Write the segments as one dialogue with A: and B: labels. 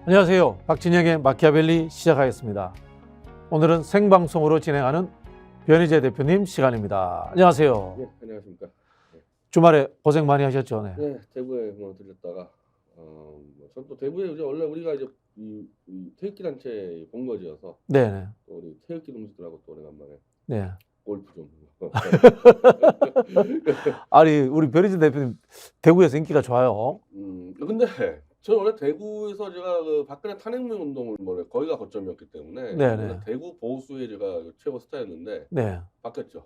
A: 안녕하세요. 박진영의 마키아벨리 시작하겠습니다. 오늘은 생방송으로 진행하는 변희재 대표님 시간입니다. 안녕하세요.
B: 네, 안녕하십니까. 네.
A: 주말에 고생 많이 하셨죠? 네.
B: 네, 대구에 들렸다가 전 또 대구에 이제 원래 우리가 이제 이 태극기 단체 본거지여서
A: 네네.
B: 또 우리 태극기 동지들하고 또 오래간만에
A: 네.
B: 골프 좀.
A: 아니 우리 변희재 대표님 대구에서 인기가 좋아요.
B: 근데 저는 원래 대구에서 제가 그 박근혜 탄핵명 운동을 거기가 거점이었기 때문에
A: 네네.
B: 원래 대구 보수의 제가 최고 스타였는데
A: 네.
B: 바뀌었죠.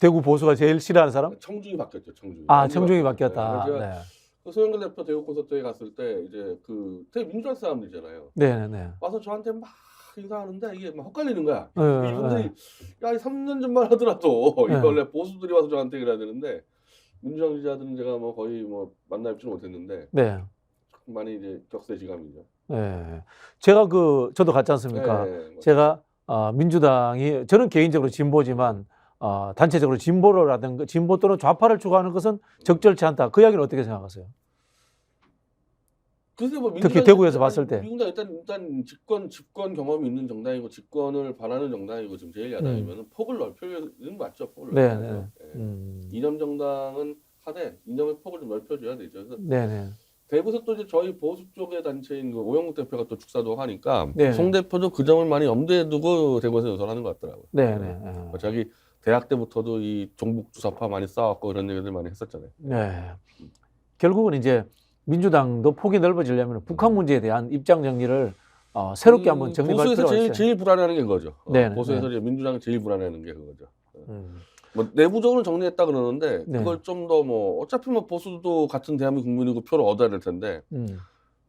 A: 대구 보수가 제일 싫어하는 사람?
B: 청중이 바뀌었죠. 청중이.
A: 아,
B: 많이
A: 청중이
B: 바뀌었죠.
A: 바뀌었다.
B: 네, 제가
A: 네.
B: 그 소영길 대표 대구 콘서트에 갔을 때 이제 그 되게 민주화 사람들이잖아요.
A: 네네네.
B: 와서 저한테 막 인사하는데 이게 막 헛갈리는 거야.
A: 네,
B: 이분들이
A: 네.
B: 야, 3년 전만 하더라도
A: 네.
B: 이거 원래 보수들이 와서 저한테 그래야 되는데 민주당 지지자들은 제가 뭐 거의 뭐 만나 뵙지는 못했는데
A: 네.
B: 많이 이제 격세지감이죠.
A: 네. 제가 저도 갔지 않습니까?
B: 네,
A: 제가 민주당이 저는 개인적으로 진보지만 단체적으로 진보라든가 진보 또는 좌파를 추구하는 것은 적절치 않다. 그 이야기는 어떻게 생각하세요?
B: 글쎄 뭐
A: 특히 대구에서 봤을 때.
B: 민주당 일단 집권 경험이 있는 정당이고 집권을 바라는 정당이고 지금 제일 야당이면은 폭을 넓혀주는 맞죠. 폭을
A: 네,
B: 넓혀야죠.
A: 네.
B: 네. 이념 정당은 하되 이념의 폭을 좀 넓혀줘야 되죠. 그래서
A: 네네.
B: 대구에서 또 이제 저희 보수 쪽의 단체인 그 오영국 대표가 또 축사도 하니까
A: 네네.
B: 송 대표도 그 점을 많이 염두에 두고 대구에서 연설하는 것 같더라고요.
A: 네네.
B: 자기 대학 때부터도 이 종북 주사파 많이 싸웠고 이런 얘기들 많이 했었잖아요.
A: 네. 결국은 이제 민주당도 폭이 넓어지려면 북한 문제에 대한 입장 정리를 새롭게 한번 정립할 필요가 있어요.
B: 보수에서 제일 불안해하는 게 그거죠.
A: 네네.
B: 보수에서 이제 민주당이 제일 불안해하는 게 그거죠.
A: 음.
B: 뭐 내부적으로 정리했다 그러는데
A: 네.
B: 그걸 좀 더 뭐 어차피 뭐 보수도 같은 대한민국 국민이고 표를 얻어야 될 텐데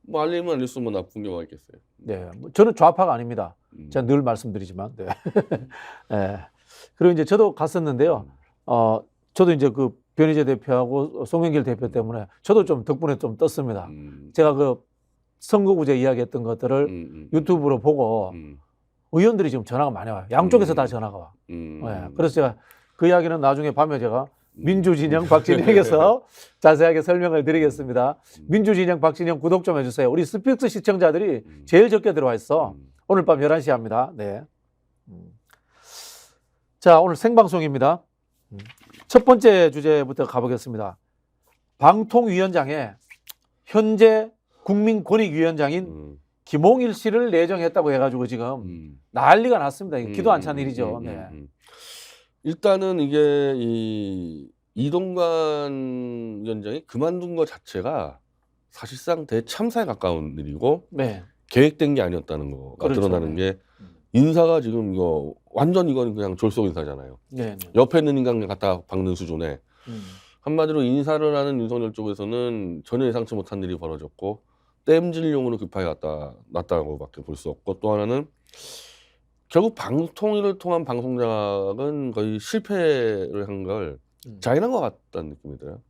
B: 뭐 알리면 알릴수록 뭐 나쁜 게 뭐가 있겠어요.
A: 네. 저는 좌파가 아닙니다. 제가 늘 말씀드리지만. 네. 네. 그리고 이제 저도 갔었는데요. 저도 이제 그 변희재 대표하고 송영길 대표 때문에 저도 좀 덕분에 좀 떴습니다. 제가 그 선거구제 이야기했던 것들을 유튜브로 보고 의원들이 지금 전화가 많이 와요. 양쪽에서 다 전화가 와. 네. 그래서 제가 그 이야기는 나중에 밤에 제가 민주진영 박진영에서 자세하게 설명을 드리겠습니다. 민주진영 박진영 구독 좀 해주세요. 우리 스픽스 시청자들이 제일 적게 들어와 있어. 오늘 밤 11시 합니다. 네. 자, 오늘 생방송입니다. 첫 번째 주제부터 가보겠습니다. 방통위원장에 현재 국민권익위원장인 김홍일 씨를 내정했다고 해가지고 지금 난리가 났습니다. 기도 안 찬 일이죠. 네.
B: 일단은 이게 이동관 위원장이 그만둔 것 자체가 사실상 대참사에 가까운 일이고
A: 네.
B: 계획된 게 아니었다는 거가
A: 그렇죠.
B: 드러나는 게 인사가 지금 이거 완전 이건 그냥 졸속 인사잖아요.
A: 네.
B: 옆에 있는 인간 갖다 박는 수준에 한마디로 인사를 하는 윤석열 쪽에서는 전혀 예상치 못한 일이 벌어졌고 땜질용으로 급하게 갖다 놨다고밖에 볼 수 없고 또 하나는 결국 방통위를 통한 방송 장악은 거의 실패를 한 걸 자인한 것 같다는 느낌이 들어요.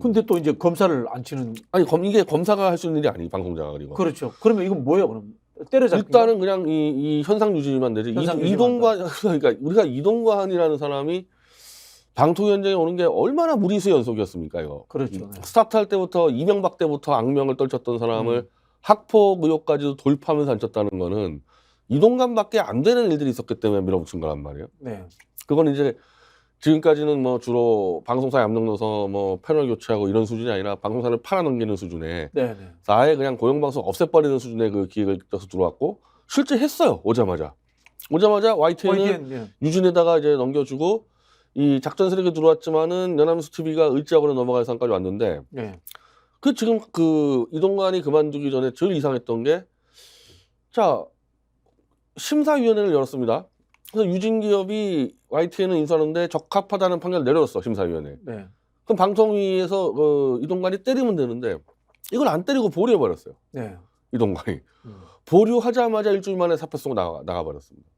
A: 근데 또 이제 검사를 안 치는.
B: 아니 이게 검사가 할 수 있는 일이 아니 방송 장악을 이거.
A: 그렇죠. 그러면 이건 뭐예요? 그럼 때려잡기.
B: 일단은 그냥 이 현상 유지만 되지. 이동관 그러니까 우리가 이동관이라는 사람이 방통위원장에 오는 게 얼마나 무리수의 연속이었습니까 이거.
A: 그렇죠.
B: 스타트할 때부터 이명박 때부터 악명을 떨쳤던 사람을 학폭 의혹까지도 돌파하면서 앉혔다는 거는 이동관밖에 안 되는 일들이 있었기 때문에 밀어붙인 거란 말이에요.
A: 네.
B: 그건 이제 지금까지는 뭐 주로 방송사에 압력 넣어서 뭐 패널 교체하고 이런 수준이 아니라 방송사를 팔아넘기는 수준에
A: 네.
B: 아예 그냥 고용방송 없애버리는 수준의 그 기획을 떠서 들어왔고 실제 했어요. 오자마자 YTN을 유진에다가 이제 넘겨주고 이 작전 세력이 들어왔지만은 연합뉴스 TV가 의지하고는 넘어갈 상까지 왔는데
A: 네.
B: 그 지금 그 이동관이 그만두기 전에 제일 이상했던 게 자 심사위원회를 열었습니다. 그래서 유진기업이 YTN을 인수하는데 적합하다는 판결을 내렸어 심사위원회.
A: 네.
B: 그럼 방통위에서 이동관이 때리면 되는데 이걸 안 때리고 보류해버렸어요.
A: 네.
B: 이동관이 보류하자마자 일주일 만에 사표 쓰고 나가버렸습니다.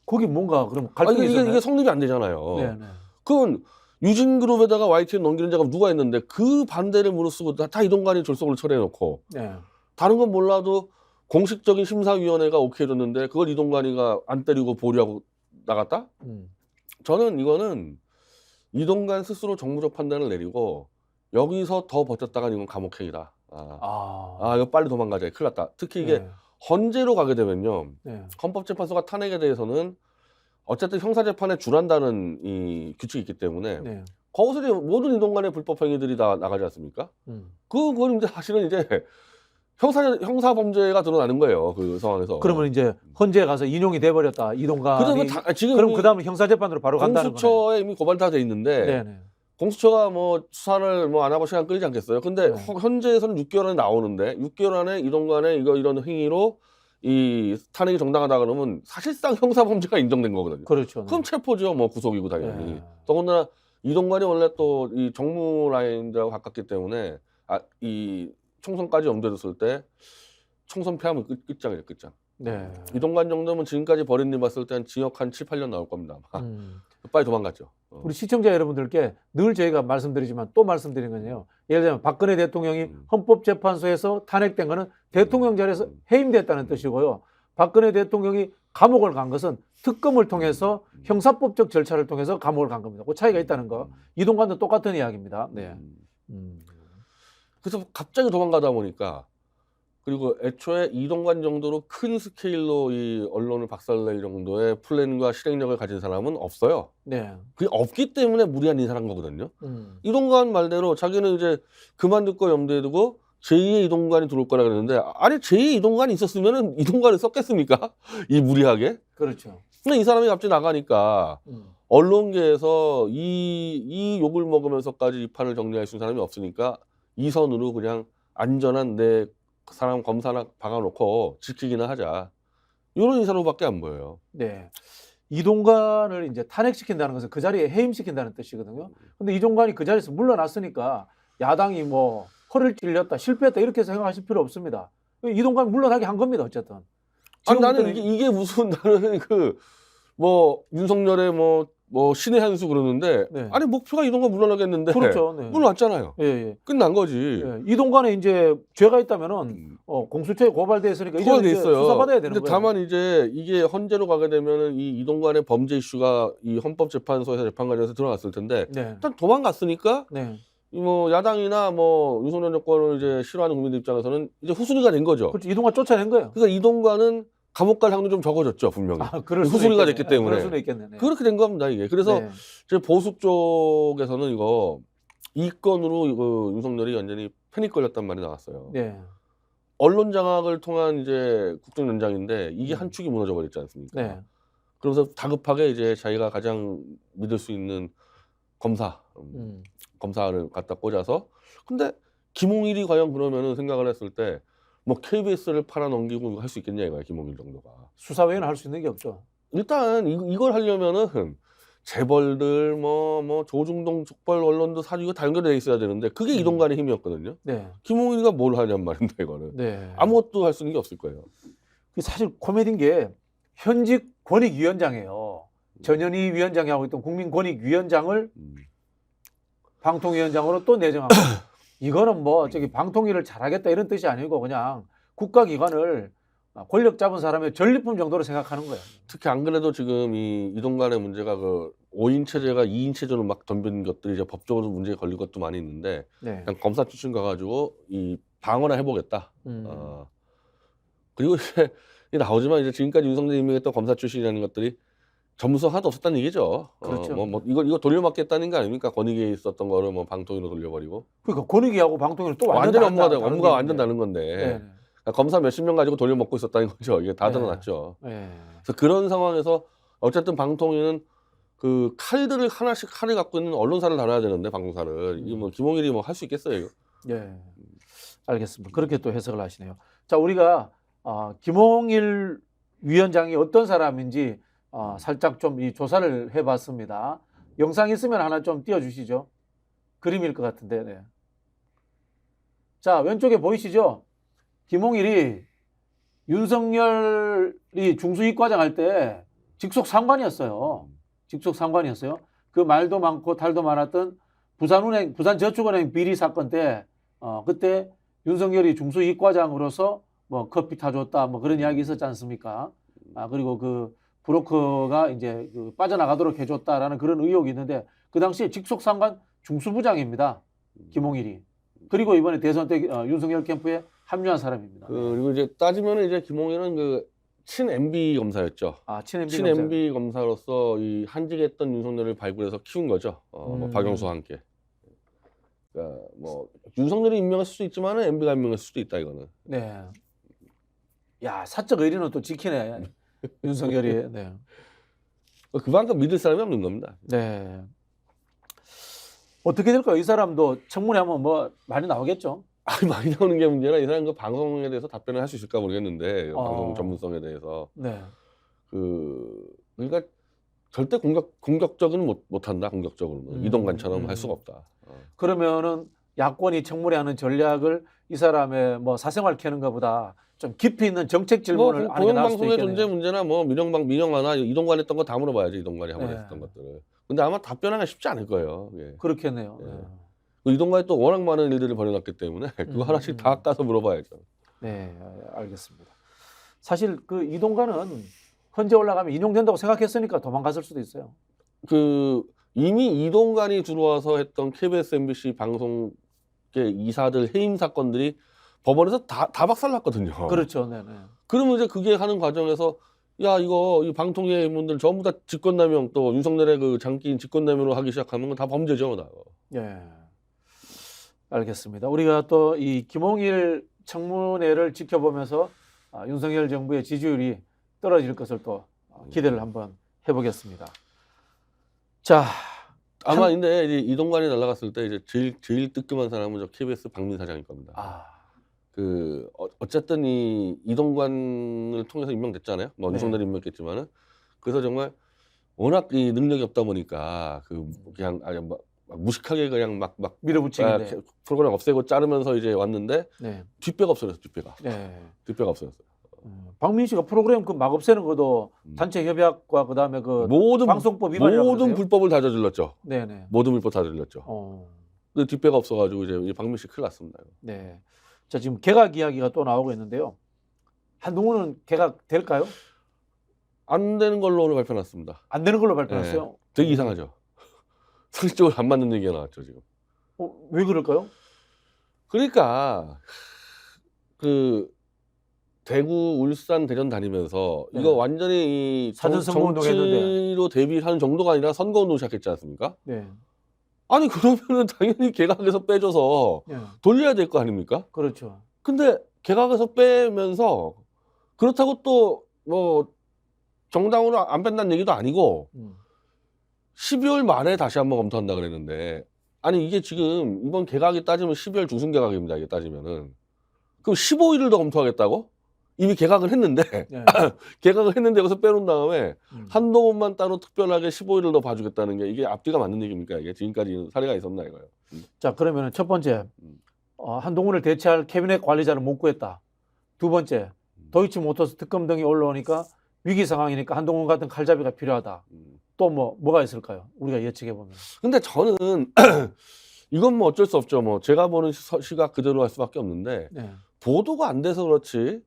A: 거기 뭔가 그럼 갈등이 있었나요?
B: 이게 성립이 안 되잖아요.
A: 네.
B: 그건 유진그룹에다가 YTN 넘기는 자가 누가 있는데 그 반대를 무릅쓰고 다 이동관이 졸속으로 처리해놓고
A: 네.
B: 다른 건 몰라도 공식적인 심사위원회가 오케이 해줬는데 그걸 이동관이가 안 때리고 보류하고 나갔다? 저는 이거는 이동관 스스로 정무적 판단을 내리고 여기서 더 버텼다간 이건 감옥행위다. 이거 빨리 도망가자. 큰일 났다. 특히 이게
A: 네.
B: 헌재로 가게 되면요.
A: 네.
B: 헌법재판소가 탄핵에 대해서는 어쨌든 형사재판에 줄한다는 이 규칙이 있기 때문에
A: 네.
B: 거기서 이제 모든 이동간의 불법 행위들이 다 나가지 않습니까? 그건 이제 사실은 이제 형사 범죄가 드러나는 거예요. 그 상황에서.
A: 그러면 이제 헌재에 가서 인용이 돼버렸다. 이동관이.
B: 지금
A: 그럼 그 다음에 형사재판으로 바로 간다는 거네.
B: 공수처에 이미 고발 다 돼 있는데
A: 네네.
B: 공수처가 뭐 수사를 뭐 안 하고 시간 끌지 않겠어요. 근데
A: 네.
B: 현재에서는 6개월 안에 나오는데 6개월 안에 이동관의 이런 행위로 이 탄핵이 정당하다 그러면 사실상 형사 범죄가 인정된 거거든요.
A: 그렇죠. 네.
B: 그럼 체포죠. 뭐 구속이고 당연히.
A: 네.
B: 더군다나 이동관이 원래 또 이 정무 라인들하고 가깝기 때문에 이 총선까지 염두에 뒀을 때 총선 패하면 끝장이죠. 끝장.
A: 네.
B: 이동관 정도면 지금까지 벌인 일 봤을 때 한 징역 한 7, 8년 나올 겁니다. 아마. 빨리 도망갔죠.
A: 우리 시청자 여러분들께 늘 저희가 말씀드리지만 또 말씀드린 건요. 예를 들면 박근혜 대통령이 헌법재판소에서 탄핵된 거는 대통령 자리에서 해임됐다는 뜻이고요. 박근혜 대통령이 감옥을 간 것은 특검을 통해서 형사법적 절차를 통해서 감옥을 간 겁니다. 그 차이가 있다는 거. 이동관도 똑같은 이야기입니다. 네.
B: 그래서 갑자기 도망가다 보니까 그리고 애초에 이동관 정도로 큰 스케일로 이 언론을 박살낼 정도의 플랜과 실행력을 가진 사람은 없어요.
A: 네.
B: 그게 없기 때문에 무리한 인사를 한 거거든요. 이동관 말대로 자기는 이제 그만둘 거 염두에 두고 제2의 이동관이 들어올 거라 그랬는데 아니 제2의 이동관이 있었으면은 이동관을 썼겠습니까? 이 무리하게.
A: 그렇죠.
B: 근데 이 사람이 갑자기 나가니까 언론계에서 이 욕을 먹으면서까지 이 판을 정리할 수 있는 사람이 없으니까 이 선으로 그냥 안전한 내 사람 검사나 박아놓고 지키기나 하자. 이런 인사로밖에 안 보여요.
A: 네. 이동관을 이제 탄핵시킨다는 것은 그 자리에 해임시킨다는 뜻이거든요. 근데 이동관이 그 자리에서 물러났으니까 야당이 뭐 허를 찔렸다, 실패했다 이렇게 생각하실 필요 없습니다. 이동관 물러나게 한 겁니다. 어쨌든.
B: 아니 나는 이게 무슨 나는 뭐 윤석열의 뭐 신의 한 수 그러는데
A: 네.
B: 아니 목표가 이동관 물러나겠는데
A: 그렇죠. 네.
B: 물러났잖아요.
A: 예, 예.
B: 끝난 거지.
A: 예. 이동관에 이제 죄가 있다면은 공수처에 고발돼 있으니까 이제
B: 고발돼 있어요.
A: 수사받아야 되는
B: 근데
A: 거예요.
B: 다만 이제 이게 헌재로 가게 되면은 이 이동관의 범죄 이슈가 이 헌법재판소에서 재판 과정에서 드러났을 텐데
A: 네.
B: 일단 도망갔으니까
A: 네.
B: 뭐 야당이나 뭐 윤석열 정권을 이제 싫어하는 국민들 입장에서는 이제 후순위가 된 거죠.
A: 그렇죠. 이동관 쫓아낸 거예요.
B: 그러니까 이동관은 감옥 갈 확률이 좀 적어졌죠 분명히.
A: 그럴 수도
B: 후순위가
A: 있겠네.
B: 됐기 때문에.
A: 그럴 수도 있겠네. 네.
B: 그렇게 된 겁니다 이게. 그래서
A: 네.
B: 이제 보수 쪽에서는 이 건으로 윤석열이 완전히 패닉 걸렸단 말이 나왔어요.
A: 네.
B: 언론 장악을 통한 이제 국정연장인데 이게 한 축이 무너져 버렸지 않습니까?
A: 네.
B: 그러면서 다급하게 이제 자기가 가장 믿을 수 있는 검사를 갖다 꽂아서 근데 김홍일이 과연 그러면은 생각을 했을 때 뭐 KBS를 팔아 넘기고 할 수 있겠냐 이거야 김홍일 정도가.
A: 수사 외에는 할 수 있는 게 없죠.
B: 일단 이걸 하려면은 재벌들 뭐 조중동 족벌 언론도 사주고 다 연결돼 있어야 되는데 그게 이동관의 힘이었거든요.
A: 네.
B: 김홍일이가 뭘 하냔 말인데 이거는.
A: 네.
B: 아무것도 할 수 있는 게 없을 거예요.
A: 사실 코미디인 게 현직 권익위원장이에요. 전현희 위원장이 하고 있던 국민권익위원장을 방통위원장으로 또 내정하고 이거는 뭐 저기 방통위를 잘하겠다 이런 뜻이 아니고 그냥 국가기관을 권력 잡은 사람의 전리품 정도로 생각하는 거예요.
B: 특히 안 그래도 지금 이 이동관의 문제가 5인 체제가 2인 체제로 막 덤빈 것들이 이제 법적으로 문제에 걸린 것도 많이 있는데
A: 네.
B: 그냥 검사 출신 가가지고 이 방어나 해보겠다. 그리고 이제 나오지만 이제 지금까지 윤석열 임명했던 검사 출신이라는 것들이 전문성 하나도 없었다는 얘기죠.
A: 그렇죠.
B: 이거 돌려막겠다는 거 아닙니까? 권익위에 있었던 거를 뭐 방통위로 돌려버리고.
A: 그러니까 권익위하고 방통위는 또
B: 완전 업무가
A: 다른
B: 완전
A: 얘기인데.
B: 다른 건데.
A: 네.
B: 그러니까 검사 몇십 명 가지고 돌려먹고 있었다는 거죠. 이게 다
A: 네.
B: 드러났죠.
A: 네.
B: 그래서 그런 상황에서 어쨌든 방통위는 그 칼을 갖고 있는 언론사를 다뤄야 되는데 방송사를 이게 뭐 김홍일이 뭐 할 수 있겠어요? 이거?
A: 네. 알겠습니다. 그렇게 또 해석을 하시네요. 자, 우리가 김홍일 위원장이 어떤 사람인지 살짝 좀 이 조사를 해봤습니다. 영상 있으면 하나 좀 띄워주시죠. 그림일 것 같은데. 네. 자, 왼쪽에 보이시죠? 김홍일이 윤석열이 중수이과장 할 때 직속 상관이었어요. 직속 상관이었어요. 그 말도 많고 탈도 많았던 부산저축은행 비리 사건 때 그때 윤석열이 중수이과장으로서 뭐 커피 타줬다 뭐 그런 이야기 있었지 않습니까? 그리고 그 브로커가 이제 빠져나가도록 해줬다라는 그런 의혹이 있는데 그 당시에 직속 상관 중수부장입니다. 김홍일이. 그리고 이번에 대선 때 윤석열 캠프에 합류한 사람입니다.
B: 그리고 이제 따지면 이제 김홍일은 그 친 MB 검사였죠.
A: 친 MB
B: 친
A: 검사.
B: MB 검사로서 이 한직했던 윤석열을 발굴해서 키운 거죠. 뭐 박영수와 함께. 그러니까 뭐 윤석열이 임명했을 수도 있지만 MB가 임명했을 수도 있다 이거는.
A: 네. 야, 사적 의리는 또 지키네. 윤석열이. 네.
B: 그만큼 믿을 사람이 없는 겁니다.
A: 네. 어떻게 될까요? 이 사람도 청문회 하면 뭐 많이 나오겠죠?
B: 많이 나오는 게 문제라 이 사람 그 방송에 대해서 답변을 할 수 있을까 모르겠는데 방송 전문성에 대해서.
A: 네.
B: 그러니까 절대 공격적으로는 못한다. 공격적으로는 이동관처럼 할 수가 없다.
A: 그러면은 야권이 청문회하는 전략을 이 사람의 뭐 사생활 캐는 것보다 좀 깊이 있는 정책 질문을
B: 뭐
A: 하는 게 나을 수도
B: 공영방송의 존재
A: 있겠네요.
B: 문제나 뭐 민영화나 이동관 했던 거 다 물어봐야지. 이동관이 한번
A: 네.
B: 했었던 것들을. 근데 아마 답변하기가 쉽지 않을 거예요. 예.
A: 그렇겠네요.
B: 예.
A: 네.
B: 이동관이 또 워낙 많은 일들을 벌여놨기 때문에 그거 하나씩 다 까서 물어봐야죠.
A: 네, 알겠습니다. 사실 그 이동관은 헌재 올라가면 인용된다고 생각했으니까 도망갔을 수도 있어요.
B: 이미 이동관이 들어와서 했던 KBS, MBC 방송계 이사들 해임 사건들이 법원에서 다 박살났거든요.
A: 그렇죠. 네, 네.
B: 그러면 이제 그게 하는 과정에서 야 이거 이 방통위 분들 전부 다 직권남용 또 윤석열의 그 장기인 직권남용으로 하기 시작하면 다 범죄죠. 다.
A: 예. 알겠습니다. 우리가 또 이 김홍일 청문회를 지켜보면서 윤석열 정부의 지지율이 떨어질 것을 또 기대를 한번 해보겠습니다. 자,
B: 아마 근데 이제 이동관이 날아갔을 때 이제 제일 뜨끔한 사람은 저 KBS 박민 사장일 겁니다. 어쨌든 이 이동관을 통해서 임명됐잖아요. 뭐
A: 네.
B: 윤석열이 임명했겠지만은 그래서 정말 워낙 이 능력이 없다 보니까 그냥 막 무식하게 그냥 막
A: 밀어붙이는데
B: 프로그램 없애고 자르면서 이제 왔는데
A: 네.
B: 뒷배가 없어졌어. 뒷배가 없어졌어요.
A: 박민 씨가 프로그램 그 막 없애는 것도 단체 협약과 그다음에 그 방송법 위반이라고
B: 모든
A: 그러세요?
B: 불법을 다 저질렀죠.
A: 네네.
B: 모든 불법 다 저질렀죠. 근데 뒷배가 없어가지고 이제 박민 씨 큰일 났습니다.
A: 네. 자, 지금 개각 이야기가 또 나오고 있는데요. 한동훈은 개각 될까요?
B: 안 되는 걸로 오늘 발표났습니다.
A: 안 되는 걸로 발표했어요.
B: 네. 되게 이상하죠. 상식적으로 안 맞는 얘기가 나왔죠 지금.
A: 왜 그럴까요?
B: 그러니까 대구, 울산, 대전 다니면서
A: 네.
B: 이거 완전히 이
A: 사전 선거운동
B: 정치로 대비하는 정도가 아니라 선거운동 시작했지 않습니까?
A: 네.
B: 아니 그러면은 당연히 개각에서 빼줘서
A: 네.
B: 돌려야 될 거 아닙니까?
A: 그렇죠.
B: 근데 개각에서 빼면서 그렇다고 또 뭐 정당으로 안 뺀다는 얘기도 아니고 12월 말에 다시 한번 검토한다 그랬는데 아니 이게 지금 이번 개각이 따지면 12월 중순 개각입니다. 이게 따지면은 그럼 15일을 더 검토하겠다고? 이미 개각을 했는데
A: 네.
B: 개각을 했는데 여기서 빼놓은 다음에 한동훈만 따로 특별하게 15일을 더 봐주겠다는 게 이게 앞뒤가 맞는 얘기입니까? 이게 지금까지 사례가 있었나 이거요.
A: 자, 그러면 첫 번째 한동훈을 대체할 캐비넷 관리자를 못 구했다. 두 번째 도이치모터스 특검 등이 올라오니까 위기 상황이니까 한동훈 같은 칼잡이가 필요하다. 또 뭐가 있을까요? 우리가 예측해 보면.
B: 근데 저는 이건 뭐 어쩔 수 없죠. 뭐 제가 보는 시각 그대로 할 수밖에 없는데
A: 네.
B: 보도가 안 돼서 그렇지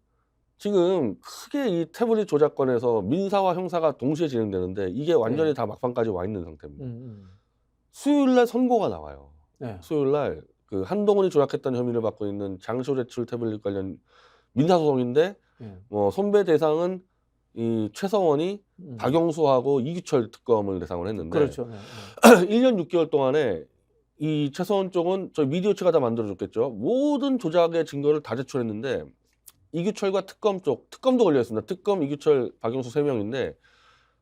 B: 지금 크게 이 태블릿 조작권에서 민사와 형사가 동시에 진행되는데 이게 완전히 다 막판까지 와 있는 상태입니다. 수요일 날 선고가 나와요.
A: 네.
B: 수요일 날 그 한동훈이 조작했다는 혐의를 받고 있는 장시호 제출 태블릿 관련 민사소송인데 뭐 손배 대상은 이 최성원이 박영수하고 이규철 특검을 대상으로 했는데
A: 그렇죠. 네.
B: 1년 6개월 동안에 이 최성원 쪽은 저희 미디어체가 다 만들어줬겠죠. 모든 조작의 증거를 다 제출했는데 이규철과 특검도 걸려있습니다. 특검, 이규철, 박영수 3명인데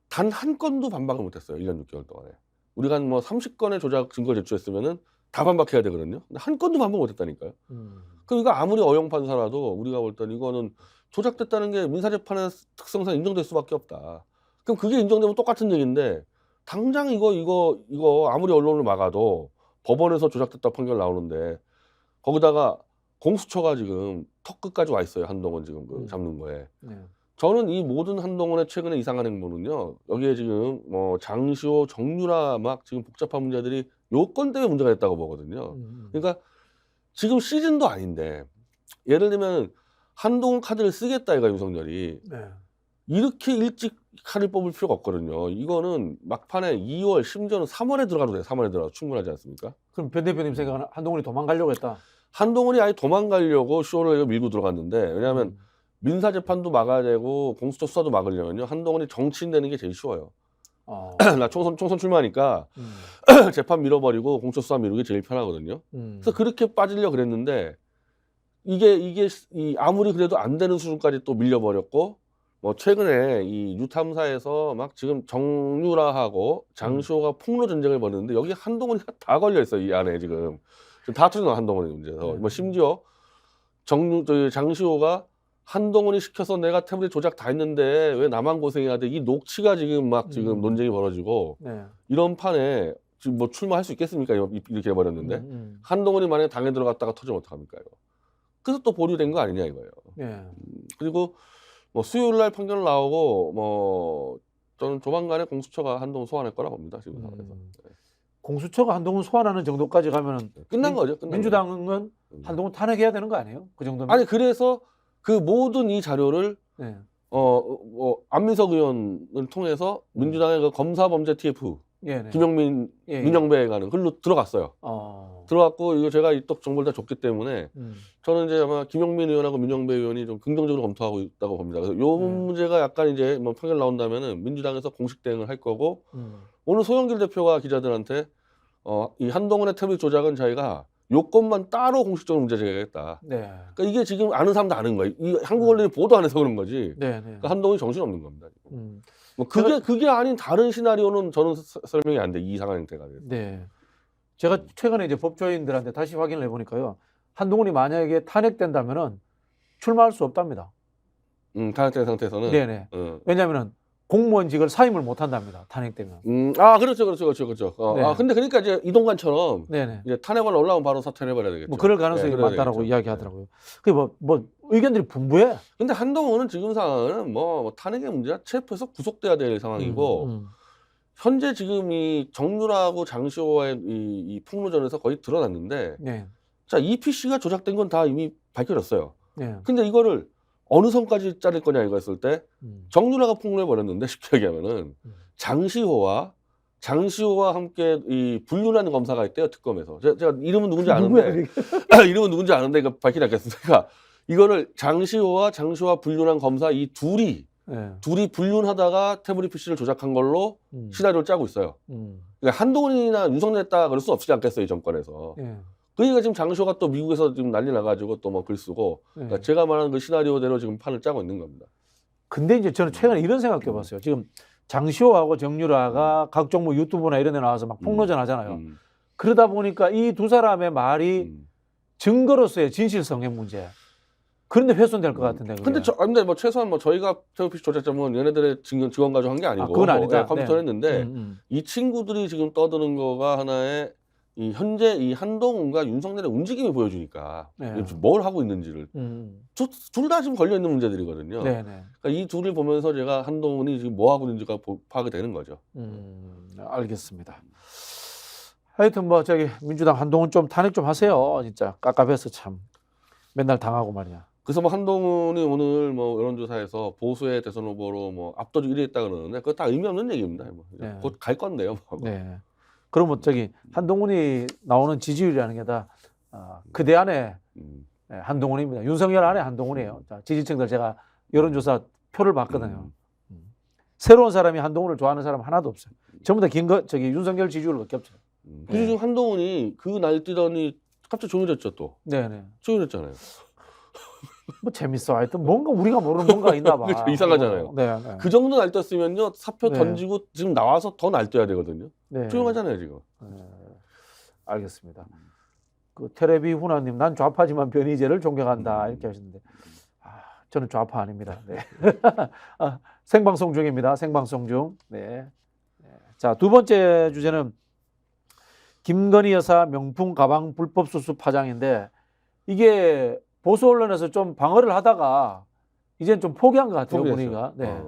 B: 단 한 건도 반박을 못했어요. 1년 6개월 동안에. 우리가 한 뭐 30건의 조작 증거를 제출했으면은 다 반박해야 되거든요. 근데 한 건도 반박 못했다니까요. 그럼 이거 아무리 어영 판사라도 우리가 볼 때는 이거는 조작됐다는 게 민사재판의 특성상 인정될 수밖에 없다. 그럼 그게 인정되면 똑같은 얘기인데 당장 이거 아무리 언론을 막아도 법원에서 조작됐다 판결 나오는데 거기다가 공수처가 지금 턱 끝까지 와 있어요. 한동훈 지금 잡는 거에.
A: 네.
B: 저는 이 모든 한동훈의 최근에 이상한 행보는요. 여기에 지금 뭐 장시호, 정유라 막 지금 복잡한 문제들이 요건 때문에 문제가 됐다고 보거든요. 그러니까 지금 시즌도 아닌데 예를 들면 한동훈 카드를 쓰겠다 이거 윤석열이
A: 네.
B: 이렇게 일찍 카드를 뽑을 필요가 없거든요. 이거는 막판에 2월 심지어는 3월에 들어가도 돼요. 3월에 들어가도 충분하지 않습니까?
A: 그럼 변 대표님 생각은 한동훈이 도망가려고 했다.
B: 한동훈이 아예 도망가려고 쇼를 밀고 들어갔는데 왜냐하면 민사 재판도 막아야 되고 공수처 수사도 막으려면요 한동훈이 정치인 되는 게 제일 쉬워요. 나 총선 출마하니까 재판 밀어버리고 공수처 수사 미루기 제일 편하거든요. 그래서 그렇게 빠지려 그랬는데 이게 아무리 그래도 안 되는 수준까지 또 밀려버렸고 뭐 최근에 이 유탐사에서 막 지금 정유라하고 장시호가 폭로 전쟁을 벌였는데 여기 한동훈이 다 걸려 있어 이 안에 지금 다 터져 나와 한동훈의 문제에서 뭐 심지어 장시호가 한동훈이 시켜서 내가 태블릿 조작 다 했는데 왜 나만 고생해야 돼? 이 녹취가 지금 막 지금 논쟁이 벌어지고
A: 네.
B: 이런 판에 지금 뭐 출마할 수 있겠습니까? 이렇게 해버렸는데 한동훈이 만약에 당에 들어갔다가 터지면 어떡합니까 이거? 그래서 또 보류된 거 아니냐 이거예요.
A: 네.
B: 그리고 뭐 수요일 날 판결 나오고 뭐 저는 조만간에 공수처가 한동훈 소환할 거라 봅니다 지금 상황에서. 네.
A: 공수처가 한동훈 소환하는 정도까지 가면은
B: 끝난 거죠. 끝난
A: 민주당은 한동훈 탄핵해야 되는 거 아니에요? 그 정도면?
B: 아니 그래서 그 모든 이 자료를
A: 네.
B: 안민석 의원을 통해서 민주당의 그 검사범죄 TF
A: 예, 네.
B: 김영민
A: 예,
B: 민영배에 가는 글로 들어갔어요. 들어갔고 이거 제가 이쪽 정보를 다 줬기 때문에 저는 이제 아마 김영민 의원하고 민영배 의원이 좀 긍정적으로 검토하고 있다고 봅니다. 그래서 요 문제가 약간 이제 뭐 판결 나온다면은 민주당에서 공식 대응을 할 거고 오늘 소영길 대표가 기자들한테 이 한동훈의 태블릿 조작은 저희가 요건만 따로 공식적으로 문제 제기하겠다.
A: 네.
B: 그러니까 이게 지금 아는 사람도 아는 거예요. 이 한국 언론이 보도 안 해서 그런 거지.
A: 네, 네.
B: 그러니까 한동훈이 정신 없는 겁니다. 뭐 그게 아닌 다른 시나리오는 저는 설명이 안 돼. 이 상황 형태가.
A: 네. 제가 최근에 이제 법조인들한테 다시 확인을 해보니까요. 한동훈이 만약에 탄핵된다면은 출마할 수 없답니다.
B: 탄핵된 상태에서는.
A: 네네. 왜냐하면은 공무원직을 사임을 못 한답니다. 탄핵되면.
B: 그렇죠.
A: 네.
B: 근데 그러니까 이제 이동관처럼
A: 네네.
B: 이제 탄핵을 올라오면 바로 사퇴를 해버려야 되겠죠.
A: 뭐 그럴 가능성이 많다라고 이야기하더라고요. 그게 뭐 의견들이 분분해.
B: 근데 한동훈은 지금 상황은 뭐 탄핵의 문제야 체포해서 구속돼야 될 상황이고 현재 지금 이 정유라하고 장시호와의 이 폭로전에서 거의 드러났는데
A: 네.
B: 자 EPC가 조작된 건 다 이미 밝혀졌어요.
A: 네.
B: 근데 이거를 어느 선까지 자를 거냐 이거 했을 때 정유라가 폭로해 버렸는데 쉽게 얘기하면은 장시호와 함께 이 불륜하는 검사가 있대요 특검에서. 제가 이름은 누군지 아는데 이름은 누군지 아는데 이거 밝히지 않겠습니다. 그러니까 이거를 장시호와 불륜한 검사 이 둘이 불륜하다가 태블릿 PC를 조작한 걸로 시나리오를 짜고 있어요. 그러니까 한동훈이나 윤석열 했다 그럴 수 없지 않겠어요 이 정권에서. 그러니까 지금 장시호가 또 미국에서 지금 난리 나가지고 또 뭐 글 쓰고 그러니까 제가 말하는 그 시나리오대로 지금 판을 짜고 있는 겁니다.
A: 근데 이제 저는 최근에 이런 생각해 봤어요. 지금 장시호하고 정유라가 각종 뭐 유튜브나 이런 데 나와서 막 폭로전 하잖아요. 그러다 보니까 이 두 사람의 말이 증거로서의 진실성의 문제. 그런데 훼손될 것 같은데.
B: 근데 뭐 최소한 뭐 저희가 태블릿 조작자면 얘네들의 증언 가지고 한 게 아니고
A: 그건 아니다.
B: 컴퓨터를 했는데 이 친구들이 지금 떠드는 거가 하나의 이 현재 이 한동훈과 윤석열의 움직임이 보여주니까 뭘 하고 있는지를 둘 다 지금 걸려 있는 문제들이거든요. 그러니까 이 둘을 보면서 제가 한동훈이 지금 뭐 하고 있는지가 파악이 되는 거죠.
A: 알겠습니다. 하여튼 뭐 민주당 한동훈 좀 탄핵 좀 하세요. 진짜 깝깝해서 참 맨날 당하고 말이야.
B: 그래서 뭐 한동훈이 오늘 뭐 여론조사에서 보수의 대선 후보로 뭐 압도적 1위 했다 그러는데 그거 다 의미 없는 얘기입니다. 뭐. 곧 갈 건데요. 뭐.
A: 네. 그러면 한동훈이 나오는 지지율이라는 게 다 그대 안에 한동훈입니다. 윤석열 안에 한동훈이에요. 자, 지지층들 제가 여론조사 표를 봤거든요. 새로운 사람이 한동훈을 좋아하는 사람 하나도 없어요. 전부 다 윤석열 지지율밖에 없어요.
B: 그래서 지금 한동훈이 그 날뛰더니 갑자기 조용해졌죠 또.
A: 네네.
B: 조용해졌잖아요.
A: 뭐 재밌어. 하여튼 뭔가 우리가 모르는 뭔가 있나 봐.
B: 그렇죠. 이상하잖아요.
A: 네.
B: 그 정도 날뛰었으면요 사표 던지고 지금 나와서 더 날뛰어야 되거든요. 조용하잖아요 지금.
A: 알겠습니다. 그 테레비 훈아님, 난 좌파지만 변희재를 존경한다 이렇게 하셨는데 저는 좌파 아닙니다. 네. 생방송 중입니다. 생방송 중. 네. 자, 두 번째 주제는 김건희 여사 명품 가방 불법 수수 파장인데 이게 보수 언론에서 좀 방어를 하다가 이제는 좀 포기한 것 같아요. 분위기가. 네.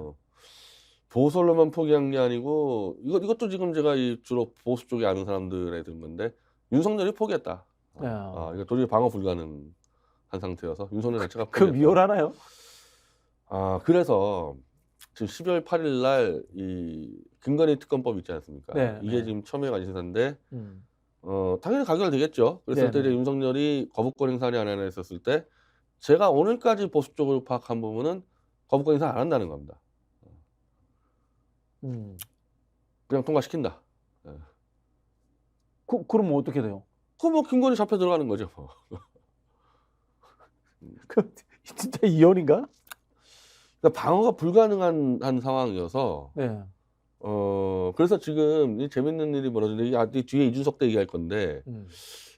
B: 보수 언론만 포기한 게 아니고 이것도 지금 제가 주로 보수 쪽에 아는 사람들에 든 건데 윤석열이 포기했다. 이거 도저히 방어 불가능한 상태여서 윤석열 자체가
A: 그 미워하나요?
B: 그래서 지금 12월 8일 날 이 김건희 특검법 있지 않습니까? 이게 지금 첨예가 인사인데 당연히 가결되겠죠. 그랬을 때
A: 네네.
B: 이제 윤석열이 거부권 행사를 안 하나 했었을 때 제가 오늘까지 보수 쪽으로 파악한 부분은 거부권 행사 안 한다는 겁니다.
A: 음.
B: 그냥 통과시킨다. 예.
A: 그러면 어떻게 돼요?
B: 그럼 뭐 김건희 잡혀 들어가는 거죠. 뭐.
A: 그 진짜 이혼인가?
B: 그러니까 방어가 불가능한 한 상황이어서
A: 네.
B: 그래서 지금 이 재밌는 일이 벌어지는데 이 뒤에 이준석 때 얘기할 건데
A: 음.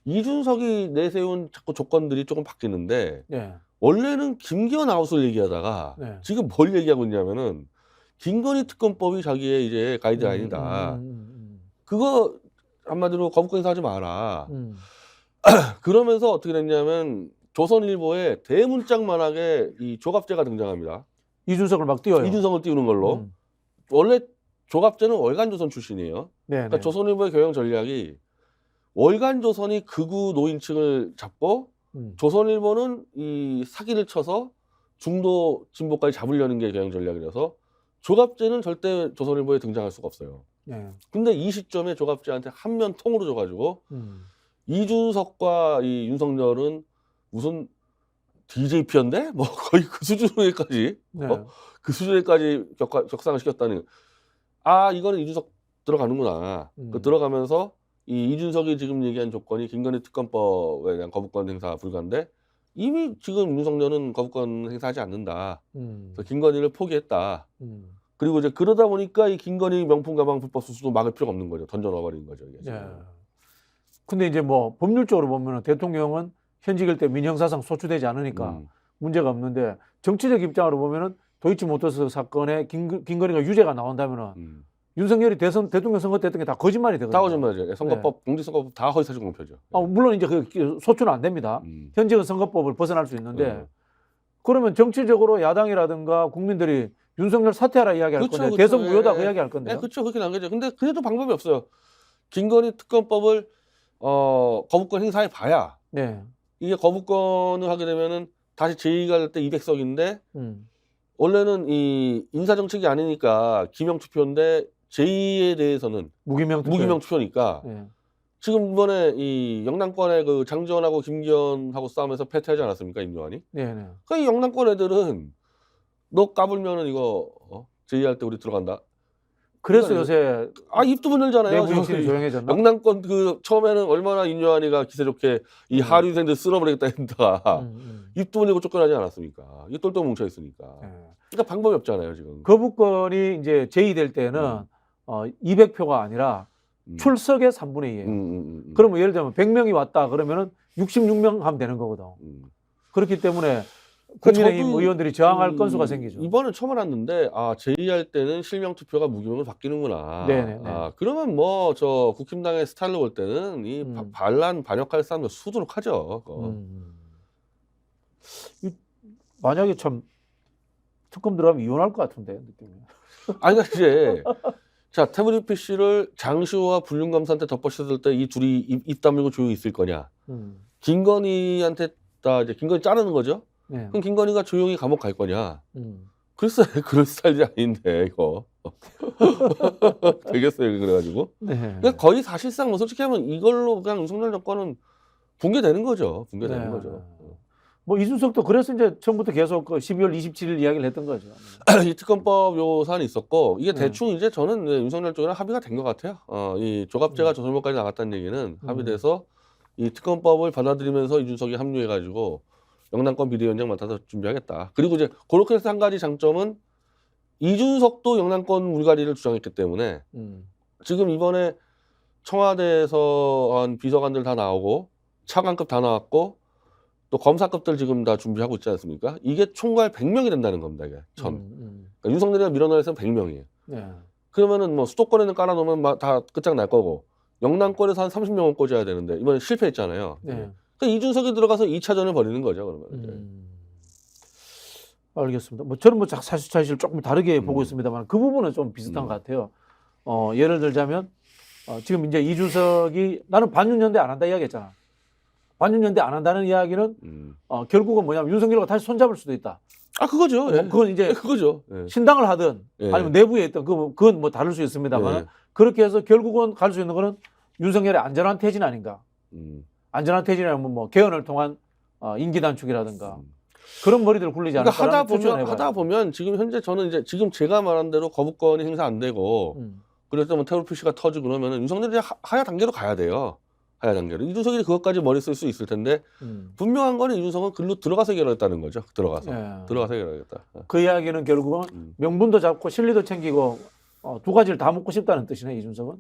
B: 이준석이 내세운 자꾸 조건들이 조금 바뀌는데
A: 네.
B: 원래는 김기현 아웃을 얘기하다가
A: 네.
B: 지금 뭘 얘기하고 있냐면은 김건희 특검법이 자기의 이제 가이드라인이다. 그거 한마디로 거부권 행사하지 마라. 그러면서 어떻게 됐냐면 조선일보에 대문짝만하게 이 조갑제가 등장합니다.
A: 이준석을 막 띄워요.
B: 이준석을 띄우는 걸로.
A: 음.
B: 원래 조갑제는 월간조선 출신이에요.
A: 네.
B: 그러니까 조선일보의 경영 전략이 월간조선이 극우 노인층을 잡고 조선일보는 이 사기를 쳐서 중도 진보까지 잡으려는 게 경영 전략이라서 조갑제는 절대 조선일보에 등장할 수가 없어요.
A: 네.
B: 근데 이 시점에 조갑제한테 한면 통으로 줘가지고 이준석과 이 윤석열은 무슨 DJP였네? 뭐 거의 그 수준에까지
A: 네.
B: 그 수준에까지 격상을 시켰다는. 이거는 이준석 들어가는구나. 그 들어가면서 이 이준석이 지금 얘기한 조건이 김건희 특검법에 대한 거부권 행사 불가인데 이미 지금 윤석열은 거부권 행사하지 않는다. 그래서 김건희를 포기했다. 그리고 이제 그러다 보니까 이 김건희 명품 가방 불법 수수도 막을 필요가 없는 거죠. 던져넣어버린 거죠. 이게 지금.
A: 네. 근데 이제 뭐 법률적으로 보면은 대통령은 현직일 때 민형사상 소추되지 않으니까 문제가 없는데 정치적 입장으로 보면은 도이치모터스 사건에 김건희가 유죄가 나온다면은 윤석열이 대통령 선거 때 했던 게 다 거짓말이 되거든요.
B: 다 거짓말이죠. 선거법, 공직선거법 다 허위사실 공표죠.
A: 물론 이제 그 소추는 안 됩니다. 현직은 선거법을 벗어날 수 있는데 그러면 정치적으로 야당이라든가 국민들이 윤석열 사퇴하라 이야기할
B: 그쵸,
A: 건데
B: 그쵸.
A: 대선 무효다 그 이야기할 건데요.
B: 그렇죠. 그렇게 난 거죠. 근데 그래도 방법이 없어요. 김건희 특검법을 거부권 행사해 봐야
A: 네.
B: 이게 거부권을 하게 되면은 다시 제2가 될 때 200석인데 원래는 이 인사정책이 아니니까 기명 투표인데 제2에 대해서는
A: 무기명
B: 투표니까
A: 네.
B: 지금 이번에 이 영남권의 그 장지원하고 김기현하고 싸우면서 패퇴하지 않았습니까, 임요한이?
A: 네네.
B: 그러니까 이 영남권 애들은 너 까불면은 이거 제의할 때 우리 들어간다.
A: 그래서 요새
B: 입도 못 열잖아요.
A: 내부 정신이 조용해졌나?
B: 영남권 그 처음에는 얼마나 임요한이가 기세 좋게 이 하류생들 쓸어버리겠다 했다가 입도 못 열고 쫓겨나지 않았습니까? 이게 똘똘 뭉쳐 있으니까.
A: 네.
B: 그러니까 방법이 없잖아요 지금.
A: 거부권이 이제 제의될 때는 200표가 아니라 출석의 3분의 2예요. 그러면 예를 들면 100명이 왔다 그러면은 66명 하면 되는 거거든. 그렇기 때문에 국민의힘 의원들이 저항할 건수가 생기죠.
B: 이번에 처음 알았는데 제의할 때는 실명 투표가 무기명으로 바뀌는구나.
A: 네네.
B: 그러면 뭐 저 국힘당의 스타일로 볼 때는 이 반역할 사람들 수두룩하죠.
A: 만약에 참 특검 들어가면 이혼할 것 같은데 느낌이.
B: 그러니까 이제 자 태블릿 PC를 장시호와 불륜감사한테 덮어씌웠을 때 이 둘이 입 다물고 조용히 있을 거냐. 김건희한테 이제 김건희 자르는 거죠.
A: 네.
B: 그럼 김건희가 조용히 감옥 갈 거냐? 글쎄 그럴 스타일이 아닌데 이거 되겠어요 그래가지고.
A: 네.
B: 그러니까 거의 사실상 뭐 솔직히 하면 이걸로 그냥 윤석열 정권은 붕괴되는 거죠. 붕괴되는 거죠.
A: 뭐 이준석도 그래서 이제 처음부터 계속 그 12월 27일 이야기를 했던 거죠.
B: 이 특검법 요 사안이 있었고 이게 대충 이제 저는 윤석열 쪽이랑 합의가 된 것 같아요. 이 조갑제가 조선일보까지 나갔다는 얘기는 합의돼서 이 특검법을 받아들이면서 이준석이 합류해가지고 영남권 비대위원장 맡아서 준비하겠다. 그리고 이제 그렇게 해서 한 가지 장점은 이준석도 영남권 물갈이를 주장했기 때문에 지금 이번에 청와대에서 한 비서관들 다 나오고 차관급 다 나왔고 또 검사급들 지금 다 준비하고 있지 않습니까? 이게 총괄 100명이 된다는 겁니다. 이게 그러니까 윤석열이가 밀어넣어서 100명이에요.
A: 네.
B: 그러면은 뭐 수도권에는 깔아놓으면 다 끝장날 거고 영남권에서 한 30명은 꽂아야 되는데 이번에 실패했잖아요.
A: 네.
B: 그러니까 이준석이 들어가서 2차전을 벌이는 거죠. 그러면.
A: 알겠습니다. 뭐 저는 뭐 사실 조금 다르게 보고 있습니다만 그 부분은 좀 비슷한 것 같아요. 예를 들자면 지금 이제 이준석이 나는 반윤연대 안 한다 이야기했잖아. 반윤연대 안 한다는 이야기는 결국은 뭐냐면 윤석열과 다시 손잡을 수도 있다.
B: 그거죠. 예.
A: 그건 이제
B: 그거죠. 예.
A: 신당을 하든
B: 예.
A: 아니면 내부에 있던 그건 뭐 다를 수 있습니다만 그렇게 해서 결국은 갈 수 있는 거는 윤석열의 안전한 퇴진 아닌가? 안전한 퇴진이라면 뭐 개헌을 통한 임기 단축이라든가 그런 머리들 굴리지 않을까?
B: 그러니까 하다 보면 지금 현재 저는 이제 지금 제가 말한 대로 거부권이 행사 안 되고 그래서 뭐 테러 표시가 터지고 그러면은 윤석열이 하야 단계로 가야 돼요. 하야 단계로. 이준석이 그것까지 머리 쓸 수 있을 텐데 분명한 거는 이준석은 글로 들어가서 해결하겠다는 거죠. 들어가서 해결하겠다.
A: 그 이야기는 결국은 명분도 잡고 실리도 챙기고 두 가지를 다 먹고 싶다는 뜻이네 이준석은.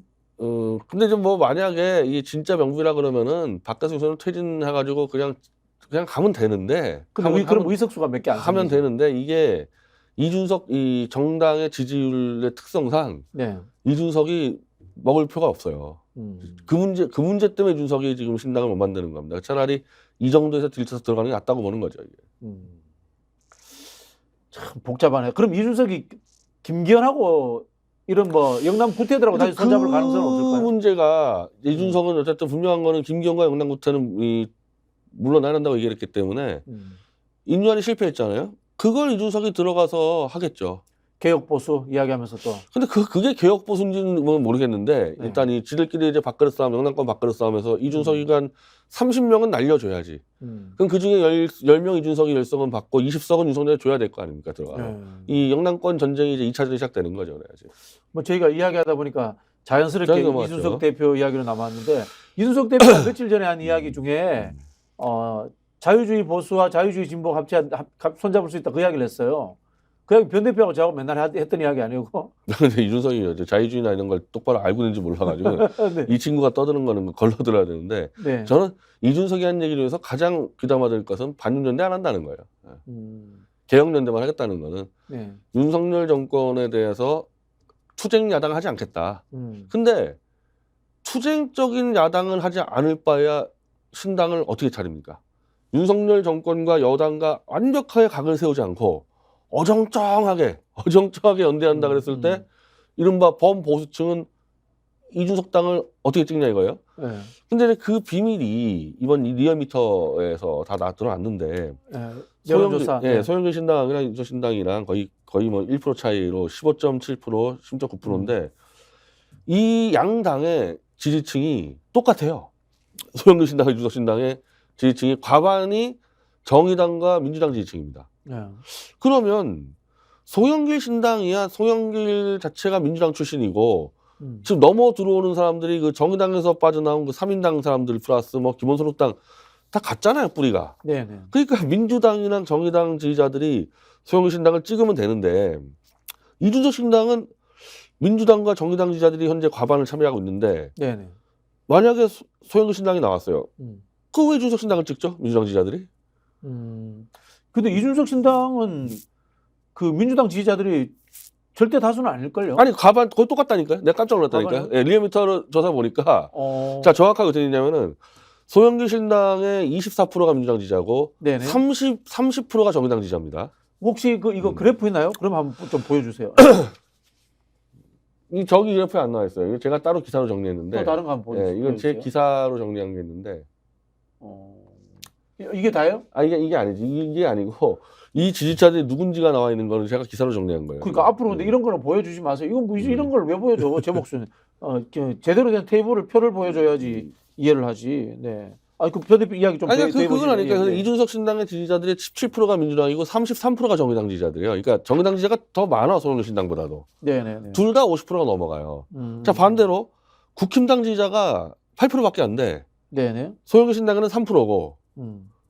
B: 근데 좀 뭐 만약에 이게 진짜 명분이라 그러면은 바깥에서 우선 퇴진해가지고 그냥 가면 되는데.
A: 근데 그럼 의석수가 몇 개 안
B: 하면 되는데 이게 이준석 이 정당의 지지율의 특성상
A: 네.
B: 이준석이 먹을 표가 없어요. 그 문제 때문에 이준석이 지금 신당을 못 만드는 겁니다. 차라리 이 정도에서 들쳐서 들어가는 게 낫다고 보는 거죠. 이게.
A: 참 복잡하네. 그럼 이준석이 김기현하고 이런 뭐 영남 구태들하고 다시 손잡을 가능성은 없을까요?
B: 그 문제가 이준석은 어쨌든 분명한 거는 김기현과 영남 구태는 물러나야 한다고 얘기했기 때문에 인류안이 실패했잖아요. 그걸 이준석이 들어가서 하겠죠.
A: 개혁 보수 이야기하면서 또.
B: 근데 그게 개혁 보수인지는 모르겠는데 일단 이 지들끼리 이제 밥그릇 싸움, 영남권 밥그릇 싸움에서 이준석이가 한 30명은 날려줘야지. 그럼 그 중에 10명 이준석이 10석은 받고 20석은 윤석열이 줘야 될 거 아닙니까 들어가서. 이 영남권 전쟁이 이제 2차전이 시작되는 거죠, 그래야지.
A: 뭐 저희가 이야기하다 보니까 자연스럽게 이준석 대표 이야기로 남았는데 이준석 대표가 며칠 전에 한 이야기 중에 자유주의 보수와 자유주의 진보 손잡을 수 있다 그 이야기를 했어요. 그 이야기 변 대표하고 저하고 맨날 했던 이야기 아니고.
B: 근데 이준석이 자유주의나 이런 걸 똑바로 알고 있는지 몰라가지고
A: 네.
B: 이 친구가 떠드는 거는 걸러들어야 되는데
A: 네.
B: 저는 이준석이 한 얘기 중에서 가장 귀담아들 것은 반윤연대 안 한다는 거예요. 개혁연대만 하겠다는 거는
A: 네.
B: 윤석열 정권에 대해서 투쟁 야당을 하지 않겠다. 근데 투쟁적인 야당을 하지 않을 바에야 신당을 어떻게 차립니까? 윤석열 정권과 여당과 완벽하게 각을 세우지 않고 어정쩡하게 연대한다 그랬을 때 이른바 범보수층은 이준석 당을 어떻게 찍냐 이거예요.
A: 네.
B: 근데 그 비밀이 이번 리얼미터에서 다 드러났는데
A: 여론조사.
B: 소영길 신당이랑 이준석 신당이랑 거의 뭐 1% 차이로 15.7%, 10.9%인데 이 양당의 지지층이 똑같아요. 소영길 신당과 이준석 신당의 지지층이 과반이 정의당과 민주당 지지층입니다. 그러면 송영길 신당이야 송영길 자체가 민주당 출신이고 지금 넘어 들어오는 사람들이 그 정의당에서 빠져나온 그 3인당 사람들 플러스 뭐 기본소득당 다 같잖아요 뿌리가.
A: 네네.
B: 그러니까 민주당이랑 정의당 지지자들이 소영길 신당을 찍으면 되는데 이준석 신당은 민주당과 정의당 지지자들이 현재 과반을 차지하고 있는데
A: 네네.
B: 만약에 소영길 신당이 나왔어요. 그 왜 이준석 신당을 찍죠? 민주당 지지자들이?
A: 근데 이준석 신당은 그 민주당 지지자들이 절대 다수는 아닐걸요?
B: 아니 과반 거의 똑같다니까요. 내가 깜짝 놀랐다니까요. 예, 리얼미터 조사 보니까 자 정확하게 어떻게 되냐면은 소영길 신당의 24%가 민주당 지지자고 30%가 정의당 지지자입니다.
A: 혹시 이거 그래프 있나요? 그럼 한번 좀 보여주세요.
B: 저기 그래프에 안 나와 있어요. 이거 제가 따로 기사로 정리했는데.
A: 또 다른 거 한번 보여주세요.
B: 예, 이건 제 기사로 정리한 게 있는데.
A: 이게 다예요?
B: 이게 아니지. 이게 아니고 이 지지자들이 누군지가 나와 있는 거는 제가 기사로 정리한 거예요.
A: 그러니까 앞으로 근데 이런 거는 보여주지 마세요. 이건 뭐 이런 걸 왜 보여줘? 제 목소리. 제대로 된 테이블을 표를 보여줘야지 이해를 하지. 네. 그 변대표 이야기 좀.
B: 아니 그건 아니니까. 이준석 신당의 지지자들의 17%가 민주당이고 33%가 정의당 지지자들이에요. 그러니까 정의당 지지자가 더 많아 소영길 신당보다도.
A: 네네네.
B: 둘 다 50%가 넘어가요. 자 반대로 국힘당 지지자가 8%밖에 안 돼.
A: 네네.
B: 소영길 신당에는 3%고.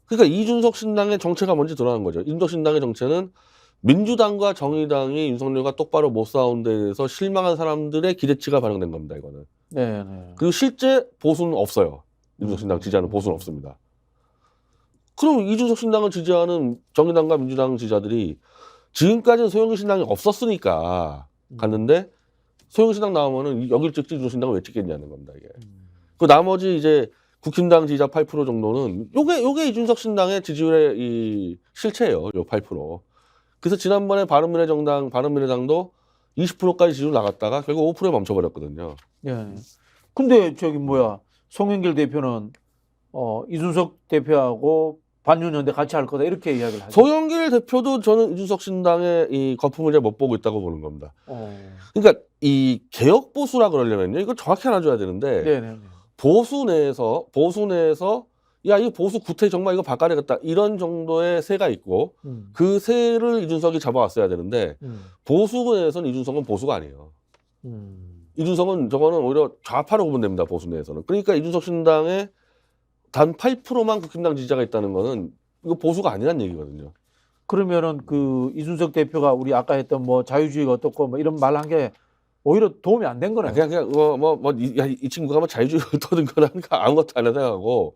B: 그러니까 이준석 신당의 정체가 뭔지 드러난 거죠. 이준석 신당의 정체는 민주당과 정의당이 윤석열과 똑바로 못 싸운 데 대해서 실망한 사람들의 기대치가 반영된 겁니다. 이거는.
A: 네네.
B: 그리고 실제 보수는 없어요. 이준석 신당 지지하는 보수는 없습니다. 그럼 이준석 신당을 지지하는 정의당과 민주당 지지자들이 지금까지는 소영길 신당이 없었으니까 갔는데 소영길 신당 나오면은 여길 찍지 이준석 신당을 왜 찍겠냐는 겁니다. 이게. 그 나머지 이제 국힘당 지지자 8% 정도는 요게 이준석 신당의 지지율의 이 실체예요. 요 8%. 그래서 지난번에 바른미래당도 20%까지 지지율 나갔다가 결국 5%에 멈춰버렸거든요.
A: 네. 근데 송영길 대표는 이준석 대표하고 반윤연대 같이 할 거다 이렇게 이야기를 하죠.
B: 송영길 대표도 저는 이준석 신당의 이 거품을 잘 못 보고 있다고 보는 겁니다. 그러니까 이 개혁 보수라 그러려면요, 이거 정확히 알아줘야 되는데
A: 네네.
B: 보수 내에서 야, 이 보수 구태 정말 이거 바꿔야 되겠다 이런 정도의 세가 있고 그 세를 이준석이 잡아왔어야 되는데 보수 내에서는 이준석은 보수가 아니에요. 이준석은 저거는 오히려 좌파로 구분됩니다. 보수 내에서는. 그러니까 이준석 신당에 단 8%만 국힘당 지지자가 있다는 거는 이거 보수가 아니란 얘기거든요.
A: 그러면은 그 이준석 대표가 우리 아까 했던 뭐 자유주의가 어떻고 뭐 이런 말 한 게 오히려 도움이 안 된 거네요.
B: 그냥 이 친구가 뭐 자유주의를 떠든 거나 아무것도 안 생각하고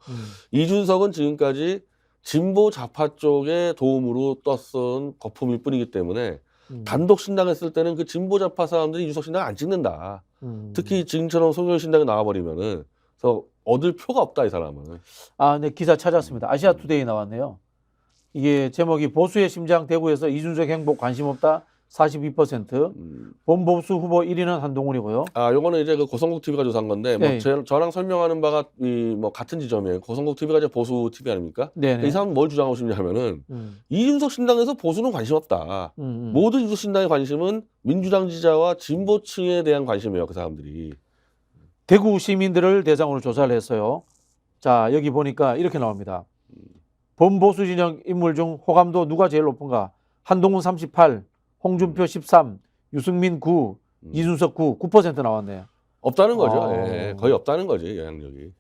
B: 이준석은 지금까지 진보 좌파 쪽의 도움으로 떴은 거품일 뿐이기 때문에 단독 신당했을 때는 그 진보 좌파 사람들이 이준석 신당 안 찍는다. 특히 지금처럼 송영길 신당에 나와버리면은 그래서 얻을 표가 없다 이 사람은.
A: 아, 네, 기사 찾았습니다. 아시아투데이 나왔네요. 이게 제목이 보수의 심장 대구에서 이준석 행복 관심 없다 42%. 범보수 후보 1위는 한동훈이고요.
B: 아, 요거는 이제 그 고성국 TV가 조사한 건데,
A: 네.
B: 저랑 설명하는 바가 뭐 같은 지점이에요. 고성국 TV가 이제 보수 TV 아닙니까?
A: 네네.
B: 이 사람은 뭘 주장하고 싶냐면은, 이준석 신당에서 보수는 관심 없다. 모든 이준석 신당의 관심은 민주당 지지자와 진보층에 대한 관심이에요, 그 사람들이.
A: 대구 시민들을 대상으로 조사를 했어요. 자, 여기 보니까 이렇게 나옵니다. 범보수 진영 인물 중 호감도 누가 제일 높은가? 한동훈 38, 홍준표 13, 유승민 9, 이준석 9, 9% 나왔네요.
B: 없다는 거죠.
A: 아.
B: 예, 거의 없다는 거지, 영향력이.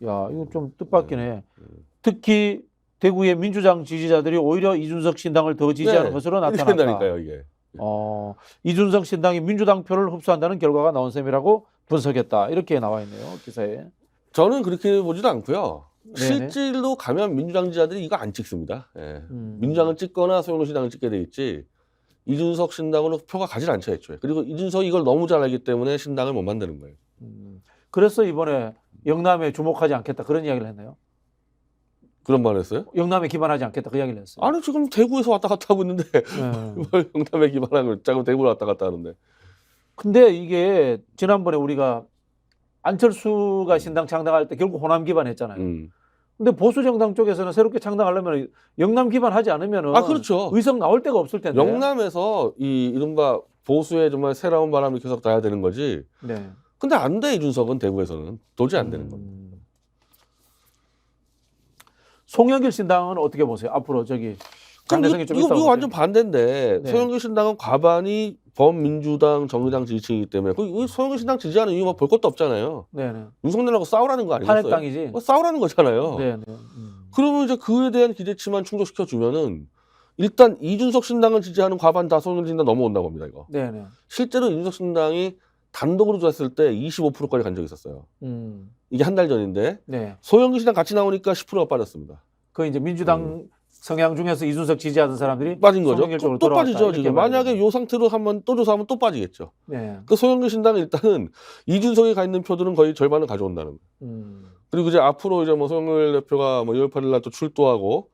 A: 야, 이거 좀 뜻밖이네. 특히 대구의 민주당 지지자들이 오히려 이준석 신당을 더 지지하는 것으로
B: 이렇게
A: 나타났다.
B: 된다니까요, 이게.
A: 이준석 신당이 민주당 표를 흡수한다는 결과가 나온 셈이라고 분석했다. 이렇게 나와 있네요, 기사에.
B: 저는 그렇게 보지도 않고요.
A: 네네.
B: 실질로 가면 민주당 지지자들이 이거 안 찍습니다. 예. 민주당은 찍거나 소영로 신당을 찍게 돼 있지 이준석 신당으로 표가 가지 않죠, 애초에. 그리고 이준석이 이걸 너무 잘 알기 때문에 신당을 못 만드는 거예요.
A: 그래서 이번에 영남에 주목하지 않겠다 그런 이야기를 했나요?
B: 그런 말 했어요?
A: 영남에 기반하지 않겠다 그 이야기를 했어요.
B: 아니, 지금 대구에서 왔다 갔다 하고 있는데 뭘 영남에 기반한 걸 자꾸 대구로 왔다 갔다 하는데.
A: 근데 이게 지난번에 우리가 안철수가 신당 창당할 때 결국 호남 기반했잖아요. 근데 보수 정당 쪽에서는 새롭게 창당하려면 영남 기반하지 않으면은
B: 그렇죠.
A: 의석 나올 데가 없을 텐데.
B: 영남에서 이 이른바 보수의 정말 새로운 바람이 계속 나야 되는 거지.
A: 네.
B: 근데 안 돼, 이준석은 대구에서는 도저히 안 되는 겁니다.
A: 송영길 신당은 어떻게 보세요? 앞으로 저기 가능성이 좀 있다고
B: 이거 완전 반대인데
A: 네.
B: 송영길 신당은 과반이 범민주당 정의당 지지층이기 때문에 그 송영길 신당 지지하는 이유가 볼 것도 없잖아요.
A: 네네.
B: 윤석열하고 싸우라는 거 아니겠어요?
A: 탄핵당이지.
B: 싸우라는 거잖아요.
A: 네네.
B: 그러면 이제 그에 대한 기대치만 충족시켜 주면은 일단 이준석 신당을 지지하는 과반 다 송영길 신당 넘어온다고 봅니다. 이거.
A: 네네.
B: 실제로 이준석 신당이 단독으로 줬을 때 25%까지 간 적이 있었어요. 이게 한 달 전인데
A: 네.
B: 송영길 신당 같이 나오니까 10%가 빠졌습니다.
A: 그 이제 민주당 성향 중에서 이준석 지지하던 사람들이
B: 빠진 거죠.
A: 송영길 쪽으로
B: 또
A: 돌아왔다,
B: 빠지죠.
A: 이렇게
B: 지금
A: 봐야
B: 만약에
A: 되나요?
B: 이 상태로 한번 또 조사하면 또 빠지겠죠.
A: 네.
B: 그 송영길 신당은 일단은 이준석이 가 있는 표들은 거의 절반을 가져온다는 거예요. 그리고 이제 앞으로 이제 뭐 송영길 대표가 뭐 2월 8일 날 또 출두하고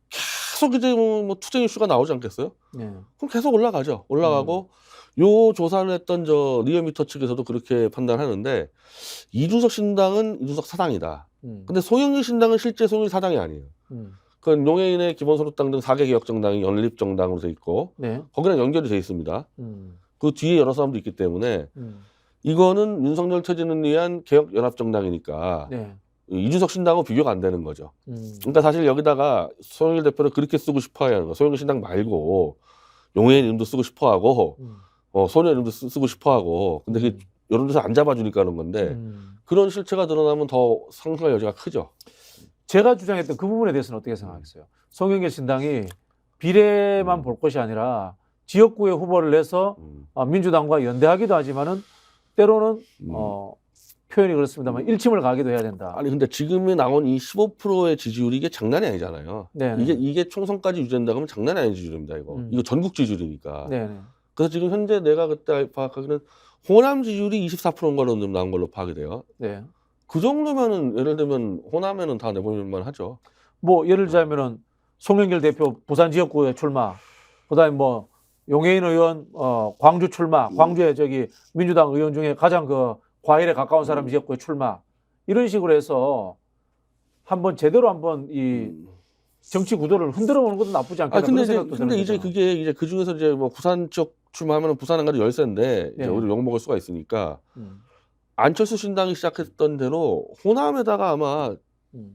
B: 계속 이제 뭐 투쟁 이슈가 나오지 않겠어요?
A: 네.
B: 그럼 계속 올라가죠. 올라가고 요 조사를 했던 저 리얼미터 측에서도 그렇게 판단하는데 이준석 신당은 이준석 사당이다. 근데 송영길 신당은 실제 송영길 사당이 아니에요. 그건 용해인의 기본소득당 등 4개 개혁정당이 연립정당으로 돼 있고
A: 네.
B: 거기랑 연결이 돼 있습니다. 그 뒤에 여러 사람도 있기 때문에 이거는 윤석열 퇴진을 위한 개혁연합정당이니까
A: 네.
B: 이준석 신당하고 비교가 안 되는 거죠. 그러니까 사실 여기다가 송영길 대표를 그렇게 쓰고 싶어 하는 거. 송영길 신당 말고 용해인 이름도 쓰고 싶어 하고 소년 이름도 쓰고 싶어 하고 근데 그 여론조사 안 잡아주니까 그런 건데 그런 실체가 드러나면 더 상승할 여지가 크죠.
A: 제가 주장했던 그 부분에 대해서는 어떻게 생각하세요? 송영길 신당이 비례만 볼 것이 아니라 지역구에 후보를 내서 민주당과 연대하기도 하지만은 때로는 표현이 그렇습니다만 일침을 가기도 해야 된다.
B: 아니 근데 지금에 나온 이 15%의 지지율이 이게 장난이 아니잖아요.
A: 네네.
B: 이게 총선까지 유지된다 그러면 장난이 아닌 지지율입니다. 이거 전국 지지율이니까.
A: 네네.
B: 그래서 지금 현재 내가 그때 파악하기는 호남 지지율이 24%인 걸로 나온 걸로 파악이 돼요.
A: 네.
B: 그 정도면은 예를 들면 호남에는 다 내보낼만 하죠.
A: 뭐 예를 들자면은 송영길 대표 부산 지역구에 출마, 그다음에 뭐 용해인 의원 광주 출마, 광주에 저기 민주당 의원 중에 가장 그 과일에 가까운 사람 지역구에 출마 이런 식으로 해서 한번 제대로 한번 이 정치 구도를 흔들어 보는 것도 나쁘지 않겠다.
B: 근데 이제 그게 이제 그 중에서 이제 뭐 부산 쪽 출마하면은 부산 안 가도 열세인데 이제
A: 네.
B: 오히려 욕 먹을 수가 있으니까 안철수 신당이 시작했던 대로 호남에다가 아마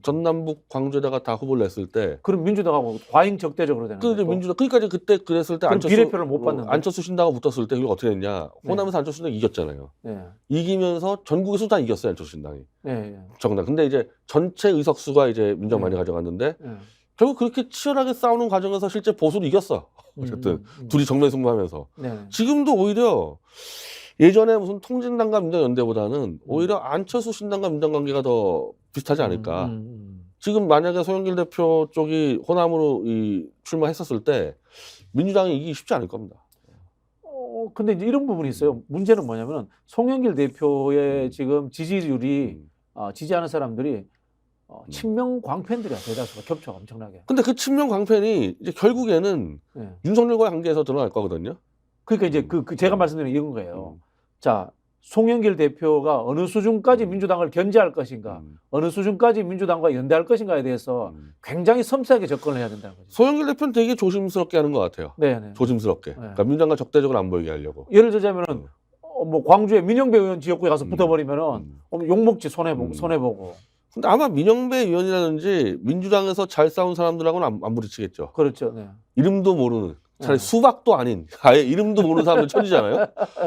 B: 전남북 광주에다가 다 후보를 냈을 때
A: 그럼 민주당하고 과잉 적대적으로 되는
B: 그 이제
A: 거죠.
B: 민주당 그러니까 이제 그때 그랬을 때
A: 그럼
B: 안철수
A: 비례표를 못 받는데.
B: 안철수 신당하고 붙었을 때 이거 어떻게 됐냐? 호남에서 안철수 신당이 이겼잖아요.
A: 네.
B: 이기면서 전국에서 다 이겼어요 안철수 신당이.
A: 네.
B: 정당. 근데 이제 전체 의석수가 이제 민주당 많이 가져갔는데 결국 그렇게 치열하게 싸우는 과정에서 실제 보수를 이겼어. 어쨌든 둘이 정면 승부하면서.
A: 네.
B: 지금도 오히려 예전에 무슨 통진당과 민주당 연대보다는 오히려 안철수 신당과 민주당 관계가 더 비슷하지 않을까. 지금 만약에 송영길 대표 쪽이 호남으로 출마했었을 때 민주당이 이기기 쉽지 않을 겁니다.
A: 근데 이제 이런 부분이 있어요. 문제는 뭐냐면 송영길 대표의 지금 지지율이 지지하는 사람들이 친명 광팬들이야. 대다수가 겹쳐 엄청나게.
B: 근데 그 친명 광팬이 이제 결국에는
A: 네.
B: 윤석열과의 관계에서 드러날 거거든요.
A: 그러니까 이제 제가 말씀드린 이건 거예요. 자, 송영길 대표가 어느 수준까지 민주당을 견제할 것인가, 어느 수준까지 민주당과 연대할 것인가에 대해서 굉장히 섬세하게 접근을 해야 된다는 거죠.
B: 송영길 대표는 되게 조심스럽게 하는 것 같아요.
A: 네.
B: 조심스럽게. 그러니까 민주당과 적대적으로 안 보이게 하려고.
A: 예를 들자면은 뭐 광주에 민영배 의원 지역구에 가서 붙어버리면은 욕먹지 손해보고.
B: 근데 아마 민영배 의원이라든지 민주당에서 잘 싸운 사람들하고는 안 부딪히겠죠.
A: 그렇죠. 네.
B: 이름도 모르는. 차라리 수박도 아닌 아예 이름도 모르는 사람들 천지잖아요.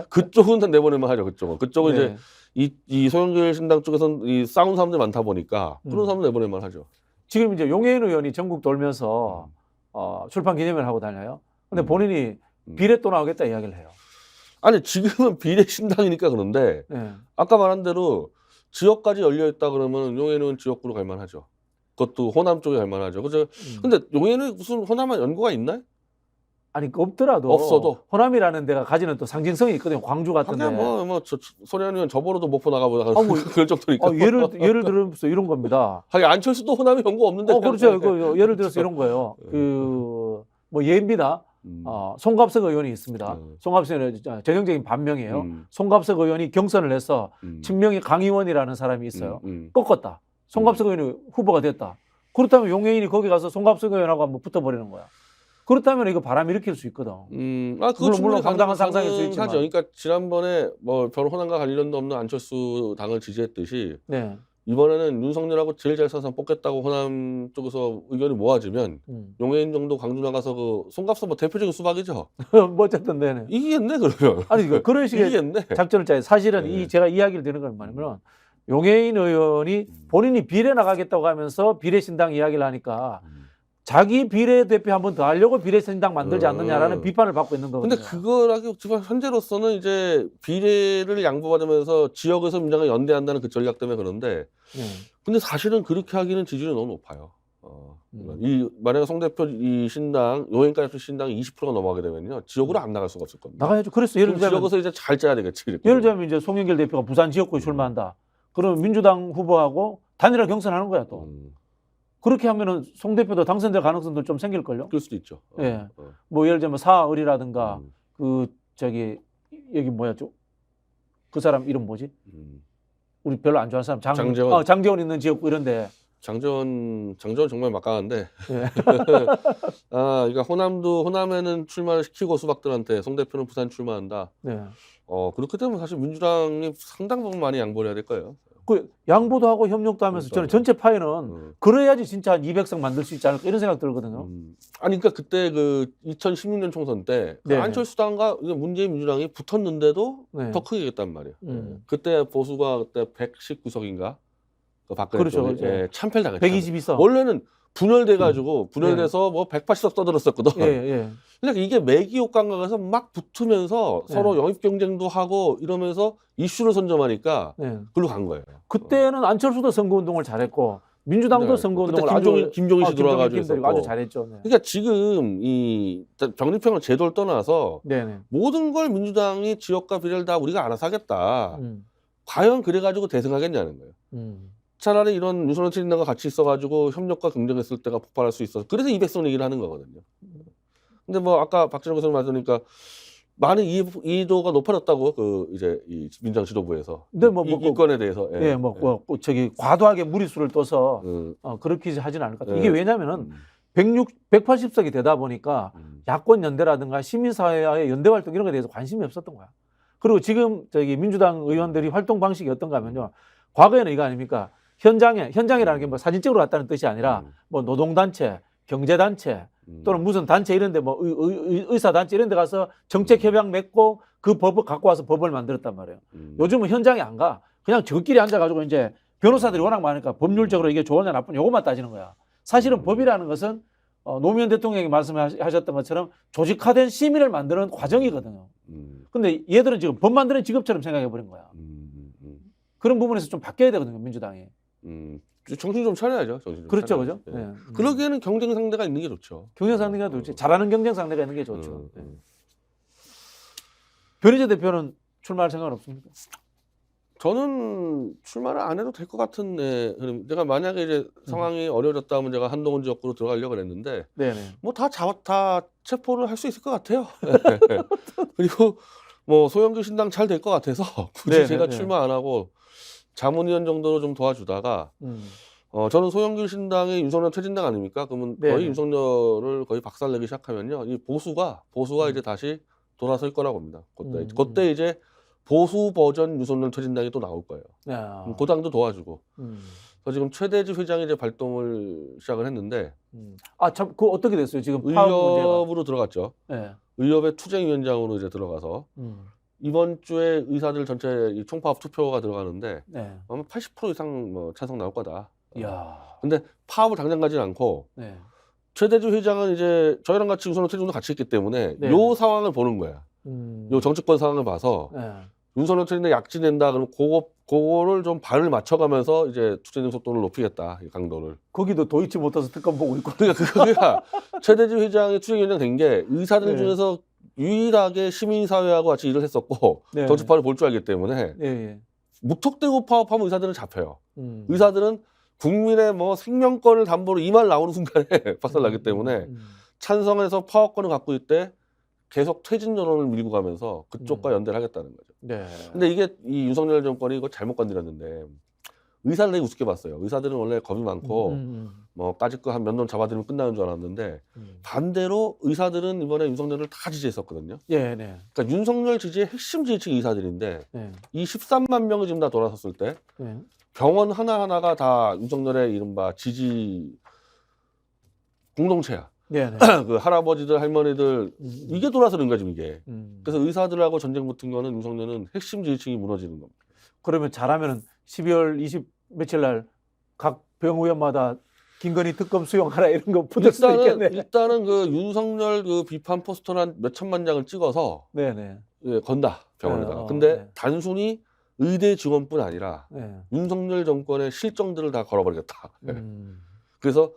B: 그쪽은 다 내보내면 하죠. 그쪽은
A: 네.
B: 이제 이 소영길 신당 쪽에서는 이 싸운 사람들이 많다 보니까 그런 사람들 내보내면 하죠.
A: 지금 이제 용해인 의원이 전국 돌면서 출판 기념회를 하고 다녀요. 근데 본인이 비례 또 나오겠다 이야기를 해요.
B: 아니 지금은 비례 신당이니까 그런데
A: 네.
B: 아까 말한 대로 지역까지 열려 있다 그러면 용해인은 지역구로 갈 만하죠. 그것도 호남 쪽에 갈 만하죠. 그죠? 근데 용해인은 무슨 호남한 연고가 있나요?
A: 아니 없더라도
B: 없어도
A: 호남이라는 데가 가지는 또 상징성이 있거든요. 광주 같은데.
B: 소련 의원 저보러도 목포 나가보다가
A: 뭐,
B: 그럴 정도니까.
A: 예를 들어서 이런 겁니다.
B: 하긴 안철수도 호남에 연고 없는데.
A: 그렇죠. 예를 들어서 이런 거예요. 뭐 예입니다. 송갑석 의원이 있습니다. 송갑석 의원이 전형적인 반명이에요. 송갑석 의원이 경선을 해서 친명이 강의원이라는 사람이 있어요. 꺾었다. 송갑석 의원이 후보가 됐다. 그렇다면 용해인이 거기 가서 송갑석 의원하고 한번 붙어버리는 거야. 그렇다면 이거 바람 일으킬 수 있거든. 물론 황당한 상상일 수 있지만.
B: 하죠. 그러니까 지난번에 뭐 별 호남과 관련도 없는 안철수 당을 지지했듯이
A: 네.
B: 이번에는 윤석열하고 제일 잘 사서 뽑겠다고 호남 쪽에서 의견이 모아지면 용해인 정도 광주 나가서 그 송갑석 뭐 대표적인 수박이죠.
A: 뭐 어쨌든 네네.
B: 이기겠네 그러면.
A: 아니 그런 식의
B: 이기겠네.
A: 작전을 짜요. 사실은 제가 이야기를 드리는 건 뭐냐면 용해인 의원이 본인이 비례 나가겠다고 하면서 비례신당 이야기를 하니까 자기 비례대표 한 번 더 하려고 비례신당 만들지 않느냐라는 비판을 받고 있는 거거든요.
B: 근데 그거라기보다 현재로서는 이제 비례를 양보받으면서 지역에서 민주당과 연대한다는 그 전략 때문에 그런데 근데 사실은 그렇게 하기는 지지율이 너무 높아요. 만약에 송 대표 이 신당 용해인까지 신당이 20%가 넘어가게 되면요 지역으로 안 나갈 수가 없을 겁니다.
A: 나가야죠. 그래서 예를 들자면
B: 지역에서 이제 잘 짜야 되겠지. 이렇게.
A: 예를 들자면 이제 송영길 대표가 부산 지역구에 출마한다. 그러면 민주당 후보하고 단일화 경선하는 거야 또. 그렇게 하면은 송 대표도 당선될 가능성도 좀 생길걸요?
B: 그럴 수도 있죠.
A: 예. 뭐 예를 들면 사을이라든가 여기 뭐였죠? 그 사람 이름 뭐지? 우리 별로 안 좋아하는 사람
B: 장재원.
A: 장재원 있는 지역구 이런데.
B: 장재원 정말 막강한데. 그러니까 호남에는 출마를 시키고 수박들한테 송 대표는 부산 출마한다.
A: 네.
B: 그렇게 되면 사실 민주당이 상당 부분 많이 양보를 해야 될 거예요.
A: 그 양보도 하고 협력도 하면서 저는 전체 파이는 그래야지 진짜 한 200석 만들 수 있지 않을까 이런 생각 들거든요.
B: 아니 그러니까 그때 그 2016년 총선 때 안철수당과 문재인 민주당이 붙었는데도 더 크게 했단 말이에요. 그때 보수가 그때 119석인가 그 박근혜
A: 그렇죠.
B: 쪽이 참패를 당했죠.
A: 122석.
B: 원래는 분열돼가지고 분열돼서 뭐 180석 떠들었었거든. 그러니까 이게 매기 효과가 가서 막 붙으면서 서로 영입 경쟁도 하고 이러면서 이슈를 선점하니까 그걸로 간 거예요.
A: 그때는 안철수도 선거운동을 잘했고 민주당도 선거운동을
B: 김종인 씨 들어와가지고
A: 아주 잘했죠.
B: 그러니까 지금 이 병립형을 제도를 떠나서 모든 걸 민주당이 지역과 비례를 다 우리가 알아서 하겠다. 과연 그래가지고 대승하겠냐는 거예요. 차라리 이런 윤석열 친인당과 같이 있어가지고 협력과 경쟁했을 때가 폭발할 수 있어서 그래서 200석 얘기를 하는 거거든요. 근데 뭐 아까 박진영 교수님 말씀하니까 많은 이의도가 높아졌다고 이제 이 민주당 지도부에서.
A: 근데
B: 이 건에 대해서.
A: 과도하게 무리수를 떠서 그렇게 하지는 않을 것 같아요. 이게 왜냐면은 180석이 되다 보니까 야권 연대라든가 시민사회와의 연대 활동 이런 거에 대해서 관심이 없었던 거야. 그리고 지금 저기 민주당 의원들이 활동 방식이 어떤가 하면요. 과거에는 이거 아닙니까? 현장이라는 게 뭐 사진 찍으러 왔다는 뜻이 아니라 뭐 노동단체, 경제단체 또는 무슨 단체 이런 데 뭐 의사단체 이런 데 가서 정책협약 맺고 그 법을 갖고 와서 법을 만들었단 말이에요. 요즘은 현장에 안 가. 그냥 저끼리 앉아가지고 이제 변호사들이 워낙 많으니까 법률적으로 이게 좋으냐 나쁘냐 요것만 따지는 거야. 사실은 법이라는 것은 노무현 대통령이 말씀하셨던 것처럼 조직화된 심의를 만드는 과정이거든요. 근데 얘들은 지금 법 만드는 직업처럼 생각해 버린 거야. 그런 부분에서 좀 바뀌어야 되거든요, 민주당이.
B: 정신 좀 차려야죠. 정신 좀
A: 그렇죠,
B: 차려야죠.
A: 그죠?
B: 예.
A: 네.
B: 그러기에는 경쟁 상대가 있는 게 좋죠.
A: 경쟁 상대가 좋지. 잘하는 경쟁 상대가 있는 게 좋죠. 네. 변희재 대표는 출마할 생각은 없습니까?
B: 저는 출마를 안 해도 될 것 같은 흐름. 제가 만약에 이제 상황이 어려워졌다 하면 제가 한동훈 지역구로 들어가려고 했는데
A: 네네.
B: 뭐 다 체포를 할 수 있을 것 같아요. 그리고 뭐 소형규 신당 잘 될 것 같아서 굳이
A: 네네,
B: 제가
A: 네.
B: 출마 안 하고 자문위원 정도로 좀 도와주다가 저는 소형규 신당의 윤석열 퇴진당 아닙니까? 그러면
A: 네네.
B: 거의 윤석열을 거의 박살내기 시작하면요. 이 보수가 이제 다시 돌아설 거라고 봅니다. 그때 이제 보수 버전 윤석열 퇴진당이 또 나올 거예요.
A: 야.
B: 그 당도 도와주고. 그래서 지금 최대지 회장이 이제 발동을 시작을 했는데
A: 아, 참, 그 어떻게 됐어요? 지금 파업 문제가.
B: 의협으로 들어갔죠.
A: 네.
B: 의협의 투쟁위원장으로 이제 들어가서 이번 주에 의사들 전체 이 총파업 투표가 들어가는데
A: 네.
B: 아마 80% 이상 뭐 찬성 나올 거다.
A: 이야.
B: 근데 파업을 당장 가지는 않고
A: 네.
B: 최대주 회장은 이제 저희랑 같이 윤석열 퇴진도 같이 했기 때문에
A: 네.
B: 요 상황을 보는 거야. 요 정치권 상황을 봐서
A: 네.
B: 윤석열 퇴진에 약진된다 그러면 그거를 좀 발을 맞춰가면서 이제 투쟁 속도를 높이겠다, 이 강도를.
A: 거기도 도이치 모터스 특검 보고 있고.
B: 그러니까 최대주 회장이 투쟁위원장 된 게 의사들
A: 네.
B: 중에서 유일하게 시민사회하고 같이 일을 했었고
A: 네.
B: 정치파를 볼 줄 알기 때문에
A: 예.
B: 무턱대고 파업하면 의사들은 잡혀요. 의사들은 국민의 뭐 생명권을 담보로 이 말 나오는 순간에 박살나기 때문에 찬성해서 파업권을 갖고 있대 계속 퇴진 여론을 밀고 가면서 그쪽과 연대를 하겠다는 거죠.
A: 네.
B: 근데 이게 이 윤석열 정권이 이거 잘못 건드렸는데 의사를 되게 우습게 봤어요. 의사들은 원래 겁이 많고 뭐 까짓 거 한 몇 년 잡아들이면 끝나는 줄 알았는데 반대로 의사들은 이번에 윤석열을 다 지지했었거든요.
A: 예, 네.
B: 그러니까 윤석열 지지의 핵심 지지층이 의사들인데
A: 네.
B: 이 13만 명이 지금 다 돌아섰을 때
A: 네.
B: 병원 하나하나가 다 윤석열의 이른바 지지 공동체야.
A: 네. 네.
B: 그 할아버지들 할머니들 이게 돌아서는 거야 지금 이게. 그래서 의사들하고 전쟁 붙은 거는 윤석열은 핵심 지지층이 무너지는 겁니다.
A: 그러면 잘하면은 12월 20 며칠 날 각 병의원마다 김건희 특검 수용하라 이런 거 붙을 수도 있겠네.
B: 일단은 그 윤석열 그 비판 포스터를 한 몇천만 장을 찍어서
A: 네네.
B: 예, 건다 병원에다가.
A: 네,
B: 근데
A: 네.
B: 단순히 의대 직원뿐 아니라
A: 네.
B: 윤석열 정권의 실정들을 다 걸어버리겠다. 그래서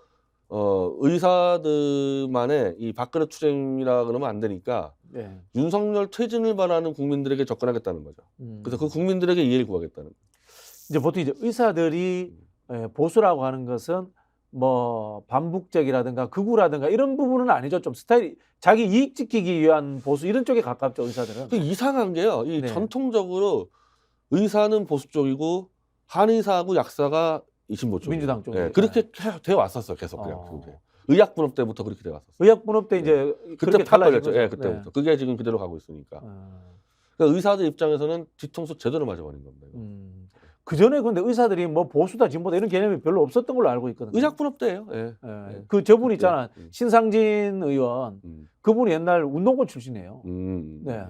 B: 의사들만의 이 밥그릇 투쟁이라 그러면 안 되니까
A: 네.
B: 윤석열 퇴진을 바라는 국민들에게 접근하겠다는 거죠. 그래서 그 국민들에게 이해를 구하겠다는 거죠.
A: 이제 보통 이제 의사들이 보수라고 하는 것은 뭐 반북적이라든가 극우라든가 이런 부분은 아니죠. 좀 스타일이 자기 이익 지키기 위한 보수 이런 쪽에 가깝죠, 의사들은.
B: 그 이상한 게요. 이
A: 네.
B: 전통적으로 의사는 보수 쪽이고 한의사하고 약사가 이신보 쪽.
A: 민주당 쪽이에요.
B: 네, 그렇게 되어 왔었어요. 계속 그냥. 그게. 의약분업 때부터 그렇게 되어 왔었어요.
A: 의약분업 때 이제
B: 그때
A: 그렇게
B: 팍
A: 달라진
B: 걸렸죠.
A: 거죠.
B: 예, 그때부터.
A: 네.
B: 그게 지금 그대로 가고 있으니까. 그러니까 의사들 입장에서는 뒤통수 제대로 맞아버린 겁니다.
A: 그 전에 근데 의사들이 뭐 보수다 진보다 이런 개념이 별로 없었던 걸로 알고 있거든요.
B: 의약분업 때예요. 예.
A: 예. 그 저분 있잖아, 신상진 의원. 그분이 옛날 운동권 출신이에요. 네.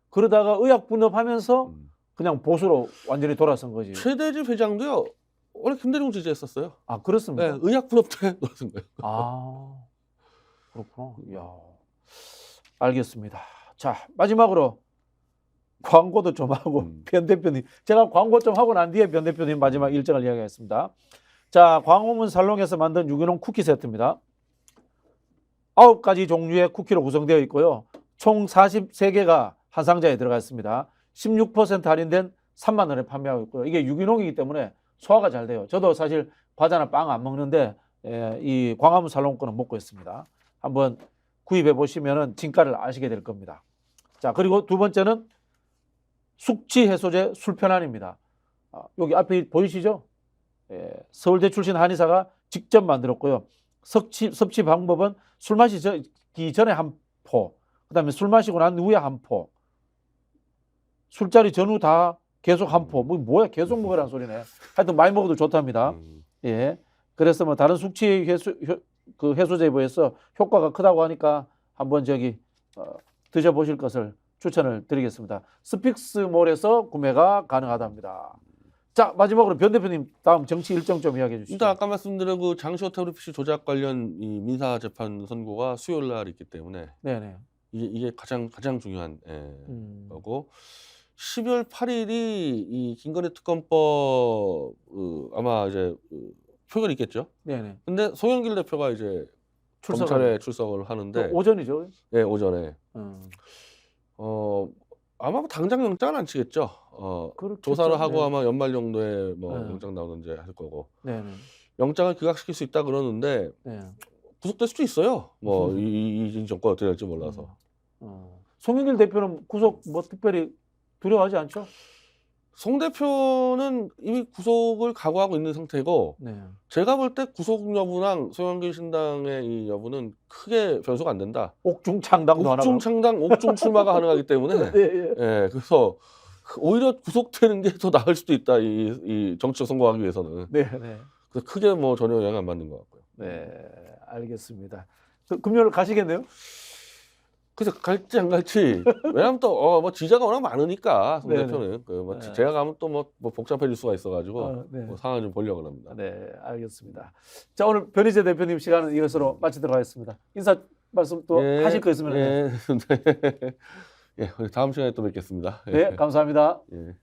A: 그러다가 의약분업하면서 그냥 보수로 완전히 돌아선 거지.
B: 최대지 회장도요. 원래 김대중 지지했었어요.
A: 아, 그렇습니까?
B: 네, 의약분업 때 돌아선 거예요.
A: 아, 그렇구나. 이야, 알겠습니다. 자, 마지막으로 광고도 좀 하고 변 대표님, 제가 광고 좀 하고 난 뒤에 변 대표님 마지막 일정을 이야기하겠습니다. 자, 광화문 살롱에서 만든 유기농 쿠키 세트입니다. 9가지 종류의 쿠키로 구성되어 있고요. 총 43개가 한 상자에 들어가 있습니다. 16% 할인된 3만 원에 판매하고 있고요. 이게 유기농이기 때문에 소화가 잘 돼요. 저도 사실 과자나 빵 안 먹는데 이 광화문 살롱 거는 먹고 있습니다. 한번 구입해 보시면은 진가를 아시게 될 겁니다. 자, 그리고 두 번째는 숙취 해소제 술편안입니다. 여기 앞에 보이시죠? 서울대 출신 한의사가 직접 만들었고요. 섭취 방법은 술 마시기 전에 한 포, 그다음에 술 마시고 난 후에 한 포. 술자리 전후 다 계속 한 포. 뭐야 계속 먹으라는 소리네. 하여튼 많이 먹어도 좋답니다. 예. 그래서 뭐 다른 숙취 해소제에 비해서 효과가 크다고 하니까 한번 드셔보실 것을 추천을 드리겠습니다. 스픽스몰에서 구매가 가능하답니다. 자, 마지막으로 변 대표님 다음 정치 일정 좀 이야기해 주시죠.
B: 일단 아까 말씀드린 그 장시호텔 PC 조작 관련 이 민사 재판 선고가 수요일 날 있기 때문에
A: 네네.
B: 이게 가장 중요한 거고 12월 8일이 이 김건희 특검법 아마 이제 표결이 있겠죠.
A: 네네.
B: 근데 송영길 대표가 이제 검찰에 출석을 하는데
A: 오전이죠.
B: 네, 오전에 아마 당장 영장은 안 치겠죠. 조사를 하고
A: 네.
B: 아마 연말 정도에 뭐
A: 네.
B: 영장 나오든지 할 거고.
A: 네네.
B: 영장을 기각시킬 수 있다 그러는데
A: 네.
B: 구속될 수도 있어요. 뭐 이 정권 어떻게 될지 몰라서.
A: 송영길 대표는 구속 뭐 특별히 두려워하지 않죠?
B: 송 대표는 이미 구속을 각오하고 있는 상태고
A: 네.
B: 제가 볼 때 구속 여부랑 송영길 신당의 이 여부는 크게 변수가 안 된다.
A: 옥중 창당도 하나.
B: 옥중 창당, 옥중 출마가 가능하기 때문에 예, 그래서 오히려 구속되는 게 더 나을 수도 있다. 이 정치적 선거하기 위해서는.
A: 네.
B: 그래서 크게 뭐 전혀 영향 안 받는 것 같고요.
A: 네, 알겠습니다. 금요일 가시겠네요?
B: 그래서 갈지 안 갈지 왜냐하면 또 뭐 지자가 워낙 많으니까 송
A: 네네.
B: 대표는 제가 가면 또 뭐 복잡해질 수가 있어가지고
A: 네.
B: 뭐 상황 좀 보려고 합니다.
A: 네, 알겠습니다. 자, 오늘 변희재 대표님 시간은 이것으로 마치도록 하겠습니다. 인사 말씀 또 하실 거 있으면
B: 예, 예, 우리 다음 시간에 또 뵙겠습니다.
A: 네, 감사합니다.
B: 예.